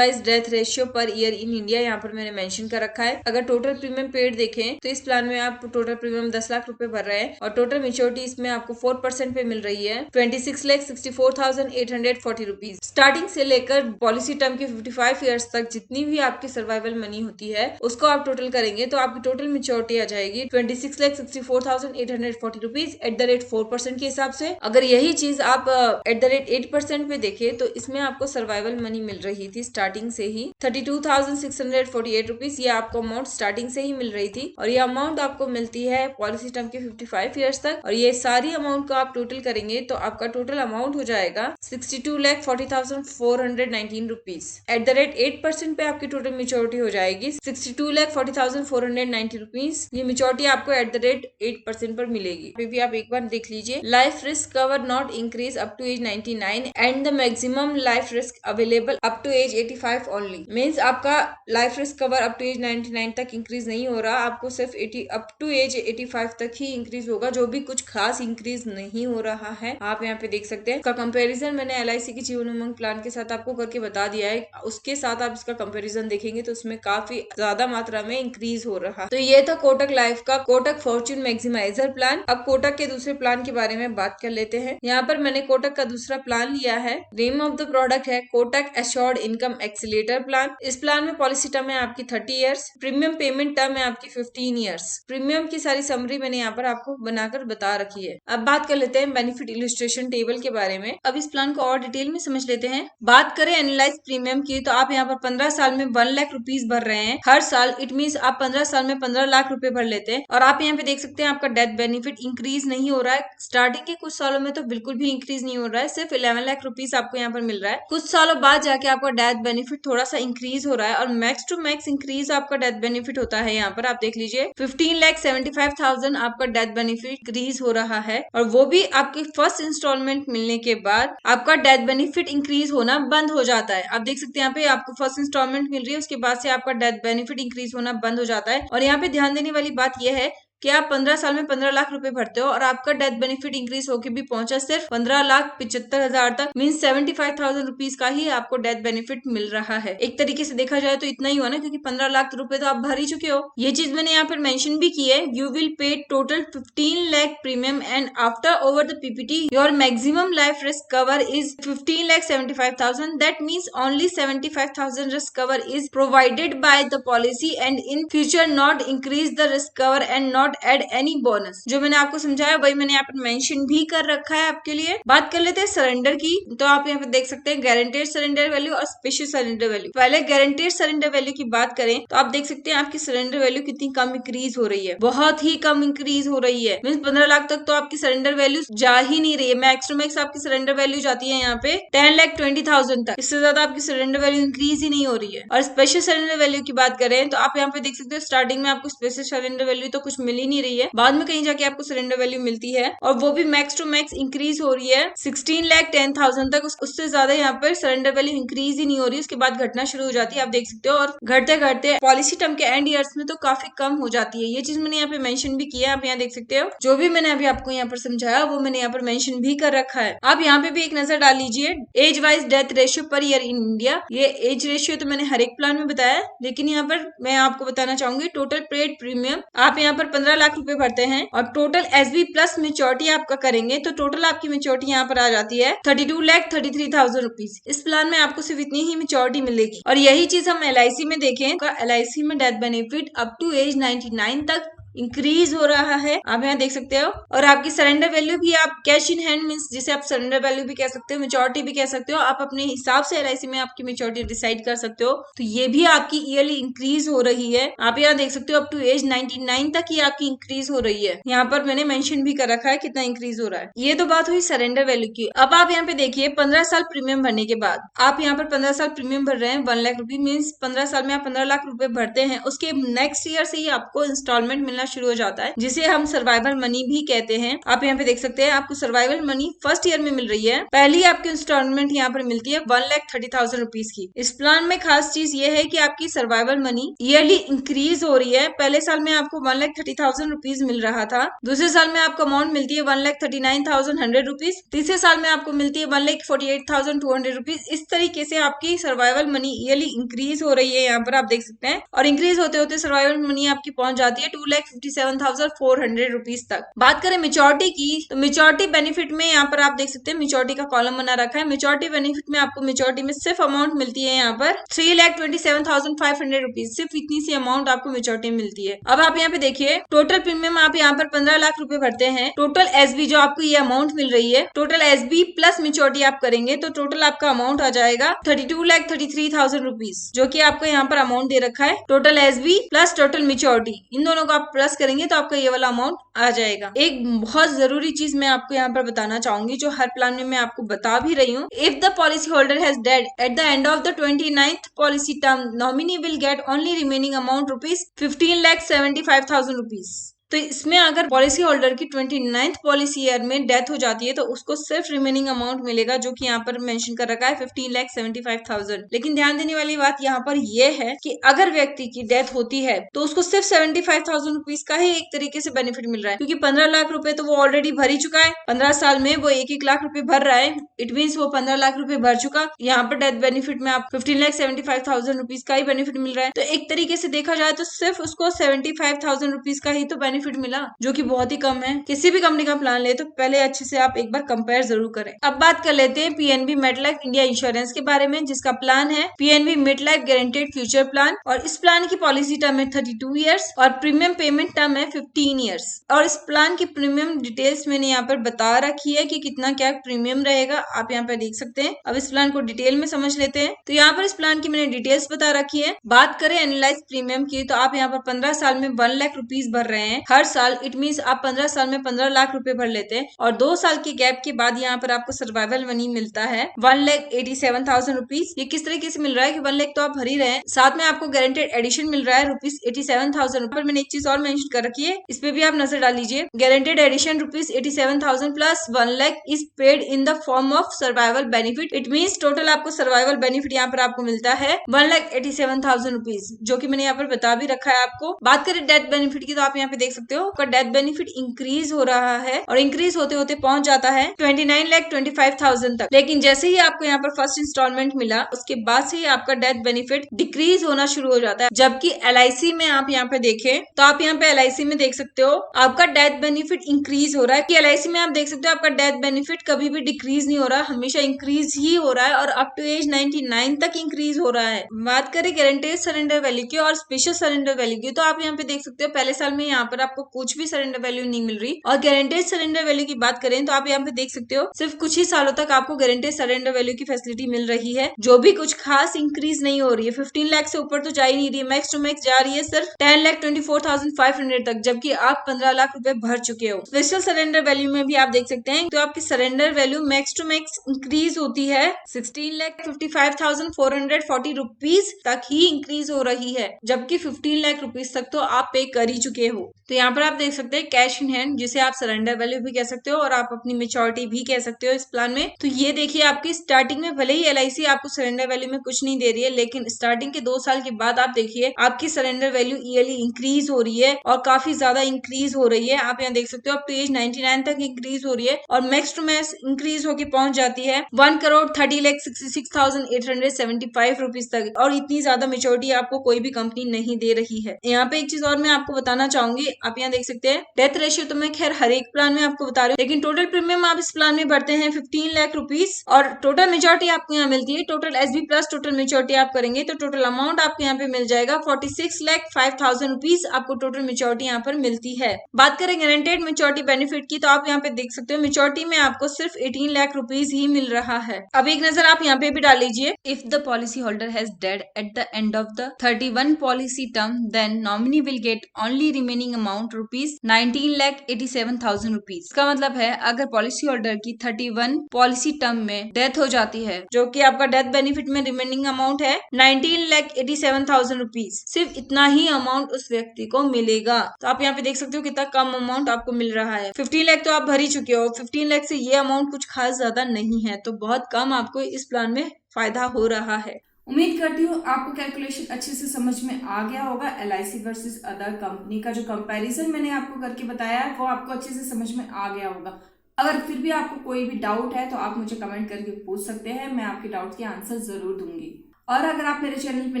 as death ratio per year in India यहाँ पर मैंने मेंशन कर रखा है। अगर टोटल प्रीमियम पेड देखें तो इस प्लान में आप टोटल प्रीमियम 10 लाख रुपए भर रहे हैं और टोटल मेच्योरिटी इसमें आपको 4% पे मिल रही है 26,64,840 रुपीज। स्टार्टिंग से लेकर पॉलिसी टर्म की 55 ईयर्स तक जितनी भी आपकी सर्वाइवल मनी होती है उसको आप टोटल करेंगे तो आपकी टोटल मेच्योरिटी आ जाएगी 26,64,840 रुपीज एट द रेट 4% के हिसाब से। अगर यही चीज आप एट द रेट 8% पे देखे तो इसमें आपको सर्वाइवल मनी मिल रही थी स्टार्टिंग से ही 32,648 रुपीज। ये आपको अमाउंट स्टार्टिंग से ही मिल रही थी और ये अमाउंट आपको मिलती है पॉलिसी टर्म के 55 ईयर्स तक। और ये सारी अमाउंट को आप टोटल करेंगे तो आपका टोटल अमाउंट हो जाएगा 62,40,419 रुपीज। एट द रेट 8% पे आपकी टोटल मेच्योरिटी हो जाएगी 62,40,490 रुपीज। ये मेच्योरिटी आपको एट द रेट 8% पर मिलेगी। फिर भी आप एक बार देख लीजिए life risk cover not increase up to age 99 and the maximum life risk available up to age 85 only. Means आपका life risk cover up to age 99 तक इंक्रीज नहीं हो रहा, आपको सिर्फ 80 अप टू एज 85 तक ही इंक्रीज होगा, जो भी कुछ खास इंक्रीज नहीं हो रहा है। आप यहाँ पे देख सकते हैं इसका कंपैरिजन मैंने LIC की जीवन उमंग प्लान के साथ आपको करके बता दिया है। उसके साथ आप इसका कंपैरिजन देखेंगे तो उसमें काफी ज्यादा मात्रा में इंक्रीज हो रहा है। तो ये था कोटक लाइफ का कोटक फॉर्च्यून मैक्सिमाइजर प्लान। अब कोटक के दूसरे प्लान के बारे में बात कर लेते हैं। यहाँ पर मैंने कोटक का दूसरा प्लान लिया है। नेम ऑफ द प्रोडक्ट है Kotak assured income accelerator plan. इस प्लान में पॉलिसी टर्म है आपकी 30 ईयर्स, प्रीमियम पेमेंट टर्म है आपकी 15 ईयर्स। प्रीमियम की सारी समरी मैंने यहाँ पर आपको बनाकर बता रखी है। अब बात कर लेते हैं बेनिफिट इलस्ट्रेशन टेबल के बारे में। अब इस प्लान को और डिटेल में समझ लेते हैं। बात करें एनालाइज प्रीमियम की, तो आप यहाँ पर 15 साल में 1 लाख रुपीज भर रहे हैं हर साल। इट मीन्स आप 15 साल में 15 लाख रुपए भर लेते हैं। और आप यहाँ पे देख सकते हैं आपका डेथ बेनिफिट इंक्रीज नहीं हो रहा है। स्टार्टिंग के कुछ सालों में तो बिल्कुल भी इंक्रीज नहीं हो रहा है, सिर्फ 11 लाख रुपीज आपको यहाँ पर मिल रहा है। कुछ सालों बाद जाके आपका डेथ बेनिफिट थोड़ा सा इंक्रीज हो रहा है और मैक्स टू मैक्स इंक्रीज आपका डेथ बेनिफिट होता है। यहाँ पर आप देख लीजिए 15,75,000 आपका डेथ बेनिफिट इंक्रीज हो रहा है। और वो भी आपके फर्स्ट इंस्टॉलमेंट मिलने के बाद आपका डेथ बेनिफिट इंक्रीज होना बंद हो जाता है। आप देख सकते हैं यहाँ पे आपको फर्स्ट इंस्टॉलमेंट मिल रही है, उसके बाद से आपका डेथ बेनिफिट इंक्रीज होना बंद हो जाता है। और यहाँ पे ध्यान देने वाली बात यह है कि आप 15 साल में 15 लाख रुपए भरते हो और आपका डेथ बेनिफिट इंक्रीज होकर भी पहुंचा सिर्फ 15,75,000 तक। मीन्स 75,000 रुपीज का ही आपको डेथ बेनिफिट मिल रहा है। एक तरीके से देखा जाए तो इतना ही हुआ ना, क्योंकि 15 लाख रुपए तो आप भर ही चुके हो। ये चीज मैंने यहाँ पर मेंशन भी की है। You will pay total 15 lakh premium and after over the PPT your maximum life risk cover is 15,75,000। That means only 75,000 risk cover is provided by the policy and in future not increase the risk cover and not add any bonus. जो मैंने आपको समझाया वही मैंने यहाँ पर mention भी कर रखा है आपके लिए। बात कर लेते हैं सरेंडर की। तो आप यहाँ पे देख सकते हैं गारंटेड सरेंडर वैल्यू और स्पेशल सरेंडर वैल्यू। पहले गारंटेड सरेंडर वैल्यू की बात करें तो आप देख सकते हैं आपकी सरेंडर वैल्यू कितनी कम इंक्रीज हो रही है, बहुत ही कम इंक्रीज हो रही है। मीन्स 15 लाख तक तो आपकी सरेंडर वैल्यू जा ही नहीं रही है। मैक्स टू मैक्स आपकी सरेंडर वैल्यू जाती है यहाँ पे 10,20,000 तक। इससे ज्यादा आपकी सरेंडर वैल्यू इंक्रीज ही नहीं हो रही है। और स्पेशल सरेंडर वैल्यू की बात करें तो आप यहाँ पे देख सकते हो स्टार्टिंग में आपको स्पेशल सरेंडर वैल्यू तो कुछ मिल ही नहीं रही है, बाद में कहीं जाके आपको सरेंडर वैल्यू मिलती है और वो भी मैक्स टू मैक्स इंक्रीज हो रही है 16,10,000 तक। उससे ज्यादा यहाँ पर सरेंडर वैल्यू इंक्रीज ही नहीं हो रही, उसके बाद घटना शुरू हो जाती है। आप देख सकते हो और घटते घटते पॉलिसी टर्म के एंड ईयर्स में तो काफी कम हो जाती है। ये चीज मैंने यहाँ पे मेंशन भी किया है। आप यहाँ देख सकते हो जो भी मैंने अभी आपको यहाँ पर समझाया वो मैंने यहाँ पर मेंशन भी कर रखा है। आप यहाँ पे भी एक नजर डाल लीजिए age wise death ratio per year in India. ये एज रेशियो तो मैंने हर एक प्लान में बताया, लेकिन यहाँ पर मैं आपको बताना चाहूंगी टोटल पेड प्रीमियम आप यहाँ पर 15 लाख रुपए भरते हैं और टोटल SB प्लस मेच्योरिटी आपका करेंगे तो टोटल आपकी मेच्योरिटी यहाँ पर आ जाती है 32,33,000 रुपीज। इस प्लान में आपको सिर्फ इतनी ही मेच्योरिटी मिलेगी। और यही चीज हम LIC में देखें, LIC में death benefit up to age 99 तक इंक्रीज हो रहा है। आप यहाँ देख सकते हो। और आपकी सरेंडर वैल्यू भी आप कैश इन हैंड मीन्स जिसे आप सरेंडर वैल्यू भी कह सकते हो, मेच्योरिटी भी कह सकते हो, आप अपने हिसाब से LIC में आपकी मेच्योरिटी डिसाइड कर सकते हो। तो ये भी आपकी ईयरली इंक्रीज हो रही है। आप यहाँ देख सकते हो अप टू एज 99 तक ही आपकी इंक्रीज हो रही है। यहाँ पर मैंने मेंशन भी कर रखा है कितना इंक्रीज हो रहा है। ये तो बात हुई सरेंडर वैल्यू की। अब आप यहाँ पे देखिए 15 साल प्रीमियम भरने के बाद आप यहाँ पर 15 साल प्रीमियम भर रहे हैं 1 लाख रुपए। मीन्स 15 साल में आप 15 लाख रुपए भरते हैं, उसके नेक्स्ट ईयर से ही आपको इंस्टॉलमेंट मिलना शुरू हो जाता है, जिसे हम सर्वाइवल मनी भी कहते हैं। आप यहाँ पे देख सकते हैं आपको सर्वाइवल मनी फर्स्ट ईयर में मिल रही है। पहली आपकी इंस्टॉलमेंट यहाँ पर मिलती है 1,30,000 रुपीज की। इस प्लान में खास चीज ये है कि आपकी सर्वाइवल मनी ईयरली इंक्रीज हो रही है। पहले साल में आपको 1,30,000 रुपीज मिल रहा था, दूसरे साल में आपको अमाउंट मिलती है 1,39,100 रुपीज, तीसरे साल में आपको मिलती है 1,48,200 रुपीज। इस तरीके से आपकी सर्वाइवल मनी ईयरली इंक्रीज हो रही है। यहाँ पर आप देख सकते हैं और इंक्रीज होते होते सर्वाइवल मनी आपकी पहुंच जाती है 2,57,400 रुपीज तक। बात करें मेच्योरिटी की तो मेच्योरिटी बेनिफिट में यहाँ पर आप देख सकते हैं मेच्योरिटी का कॉलम बना रखा है। मेच्योरिटी बेनिफिट में आपको मेच्योरिटी में सिर्फ अमाउंट मिलती है यहाँ पर 3,27,500 रुपीज। सिर्फ इतनी सी अमाउंट आपको मेच्योरिटी मिलती है। अब आप यहाँ पे देखिए टोटल प्रीमियम आप यहाँ पर 15 लाख रुपए भरते हैं। टोटल SB जो आपको ये अमाउंट मिल रही है, टोटल SB प्लस मेच्योरिटी आप करेंगे तो टोटल आपका अमाउंट आ जाएगा 32,33,000 रुपीज, जो की आपको यहाँ पर अमाउंट दे रखा है। Total SB plus total maturity इन दोनों को आप प्लस करेंगे तो आपका ये वाला अमाउंट आ जाएगा। एक बहुत जरूरी चीज मैं आपको यहाँ पर बताना चाहूंगी जो हर प्लान में मैं आपको बता भी रही हूँ। If the policy holder has dead at the end of the 29th policy term, nominee will get only remaining amount rupees 15,75,000 rupees. तो इसमें अगर पॉलिसी होल्डर की 29th पॉलिसी ईयर में डेथ हो जाती है तो उसको सिर्फ रिमेनिंग अमाउंट मिलेगा, जो कि यहाँ पर मेंशन कर रखा है 15,75,000। लेकिन ध्यान देने वाली बात यहाँ पर यह है कि अगर व्यक्ति की डेथ होती है तो उसको सिर्फ 75,000 रुपीज का ही एक तरीके से बेनिफिट मिल रहा है, क्योंकि 15 लाख रुपए तो वो ऑलरेडी भर ही चुका है। 15 साल में वो 1-1 लाख रुपए भर रहा है, इट मीन्स वो 15 लाख रुपए भर चुका। यहाँ पर डेथ बेनिफिट में आप 15,75,000 रुपीज का ही बेनिफिट मिल रहा है। तो एक तरीके से देखा जाए तो सिर्फ उसको 75,000 रुपीज का ही तो बेनिफिट मिला, जो कि बहुत ही कम है। किसी भी कंपनी का प्लान ले तो पहले अच्छे से आप एक बार कंपेयर जरूर करें। अब बात कर लेते हैं पीएनबी मेटलाइफ इंडिया इंश्योरेंस के बारे में, जिसका प्लान है PNB MetLife guaranteed future plan. और इस प्लान की पॉलिसी टर्म है 32 ईयर्स और प्रीमियम पेमेंट टर्म है 15 ईयर्स। और इस प्लान की प्रीमियम डिटेल्स मैंने यहाँ पर बता रखी है कि कितना क्या प्रीमियम रहेगा, आप यहाँ पर देख सकते हैं। अब इस प्लान को डिटेल में समझ लेते हैं। तो यहाँ पर इस प्लान की मैंने डिटेल्स बता रखी है। बात करें एनालाइज प्रीमियम की, तो आप यहाँ पर 15 साल में 1 लाख रुपीज भर रहे हैं हर साल। इट मीन्स आप 15 साल में 15 लाख रुपए भर लेते हैं और 2 साल के गैप के बाद यहाँ पर आपको सर्वाइवल मनी मिलता है 1,87,000 रुपीज। ये किस तरीके से मिल रहा है कि 1 लाख तो आप भर ही रहे हैं, साथ में आपको गारंटेड एडिशन मिल रहा है ₹87,000। पर मैंने एक चीज और मेंशन कर रखी है, इस पे भी आप नजर डाल लीजिए। Guaranteed addition ₹87,000 plus 1 lakh is paid in the form of survival benefit. It means total आपको सर्वाइवल बेनिफिट यहाँ पर आपको मिलता है 1,87,000 रुपीज, जो कि मैंने यहाँ पर बता भी रखा है आपको। बात करें डेथ बेनिफिट की, तो आप यहाँ पे देख सकते हो आपका डेथ बेनिफिट इंक्रीज हो रहा है और इंक्रीज होते होते पहुंच जाता है 29,25,000 तक। लेकिन जैसे ही आपको यहाँ पर फर्स्ट इंस्टॉलमेंट मिला, उसके बाद से ही आपका डेथ बेनिफिट डिक्रीज होना शुरू हो जाता है। जबकि LIC में आप यहाँ पे देखें तो आप यहाँ पे LIC में देख सकते हो आपका डेथ बेनिफिट इंक्रीज हो रहा है। कि LIC में आप देख सकते हो आपका डेथ बेनिफिट कभी भी डिक्रीज नहीं हो रहा, हमेशा इंक्रीज ही हो रहा है और अप टू एज 99 तक इंक्रीज हो रहा है। बात करें गारंटेड सरेंडर वैल्यू की और स्पेशल सरेंडर वैल्यू की, तो आप यहाँ पे देख सकते हो पहले साल में यहाँ पर आपको कुछ भी सरेंडर वैल्यू नहीं मिल रही। और गारंटेड सरेंडर वैल्यू की बात करें तो आप यहाँ पे देख सकते हो सिर्फ कुछ ही सालों तक आपको गारंटेड सरेंडर वैल्यू की फैसिलिटी मिल रही है, जो भी कुछ खास इंक्रीज नहीं हो रही है। 15 लाख से ऊपर तो जा ही नहीं रही है, मैक्स टू मैक्स जा रही है सिर्फ 10,24,500 तक, जबकि आप 15 लाख रुपए भर चुके हो। स्पेशल सरेंडर वैल्यू में भी आप देख सकते हैं तो आपकी surrender value max to max increase होती है 16,55,440 रुपीज तक ही इंक्रीज हो रही है, जबकि 15 लाख रुपीज तक तो आप पे कर ही चुके हो। तो यहाँ पर आप देख सकते हैं कैश इन हैंड, जिसे आप सरेंडर वैल्यू भी कह सकते हो और आप अपनी मेच्योरिटी भी कह सकते हो इस प्लान में। तो ये देखिए आपकी स्टार्टिंग में भले ही LIC आपको सरेंडर वैल्यू में कुछ नहीं दे रही है, लेकिन स्टार्टिंग के 2 साल के बाद आप देखिए आपकी सरेंडर वैल्यू ईयरली इंक्रीज हो रही है और काफी ज्यादा इंक्रीज हो रही है। आप यहाँ देख सकते हो अप टू एज 99 तक इंक्रीज हो रही है और मैक्स टू मैक्स इंक्रीज होकर पहुंच जाती है 1,30,66,875 रुपीज तक। और इतनी ज्यादा मेच्योरिटी आपको कोई भी कंपनी नहीं दे रही है। यहाँ पे एक चीज और मैं आपको बताना चाहूंगी, आप यहाँ देख सकते हैं डेथ रेशियो तो मैं खैर हर एक प्लान में आपको बता रही हूँ, लेकिन टोटल प्रीमियम आप इस प्लान में भरते हैं 15 लाख रुपीज और टोटल मेच्योरिटी आपको यहाँ मिलती है। Total SB plus total maturity आप करेंगे तो टोटल अमाउंट आपको यहाँ पे मिल जाएगा 46,05,000 रुपीज आपको टोटल मेच्योरिटी यहाँ पर मिलती है। बात करें गारंटेड मेच्योरिटी बेनिफिट की, तो आप यहाँ पे देख सकते हो मेच्योरिटी में आपको सिर्फ 18 लाख रुपीज ही मिल रहा है। अब एक नजर आप यहाँ पे भी डाल लीजिए। If the policy holder has dead at the end of the 31 policy term, then nominee will get only remaining amount ₹19,87,000 rupees. इसका मतलब है अगर पॉलिसी होल्डर की 31 पॉलिसी टर्म में डेथ हो जाती है, जो कि आपका डेथ बेनिफिट में रिमेनिंग अमाउंट है 19,87,000 रुपीज, सिर्फ इतना ही अमाउंट उस व्यक्ति को मिलेगा। तो आप यहाँ पे देख सकते हो कितना कम अमाउंट आपको मिल रहा है। 15 लाख तो आप भर ही चुके हो, 15 लाख से ये अमाउंट कुछ खास ज्यादा नहीं है, तो बहुत कम आपको इस प्लान में फायदा हो रहा है। उम्मीद करती हूँ आपको कैलकुलेशन अच्छे से समझ में आ गया होगा। LIC वर्सेस अदर कंपनी का जो कंपैरिजन मैंने आपको करके बताया है वो आपको अच्छे से समझ में आ गया होगा। अगर फिर भी आपको कोई भी डाउट है तो आप मुझे कमेंट करके पूछ सकते हैं, मैं आपके डाउट के आंसर जरूर दूंगी। और अगर आप मेरे चैनल पे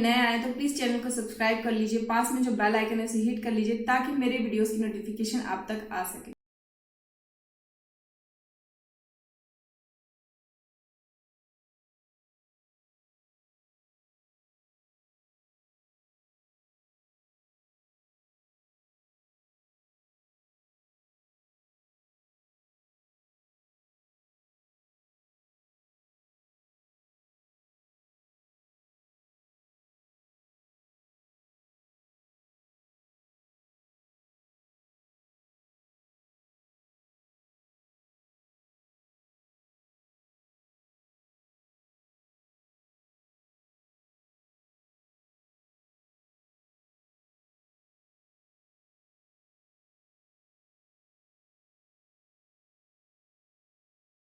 नए आए तो प्लीज चैनल को सब्सक्राइब कर लीजिए, पास में जो बेल आइकन है उसे हिट कर लीजिए ताकि मेरे वीडियोस की नोटिफिकेशन आप तक आ सके।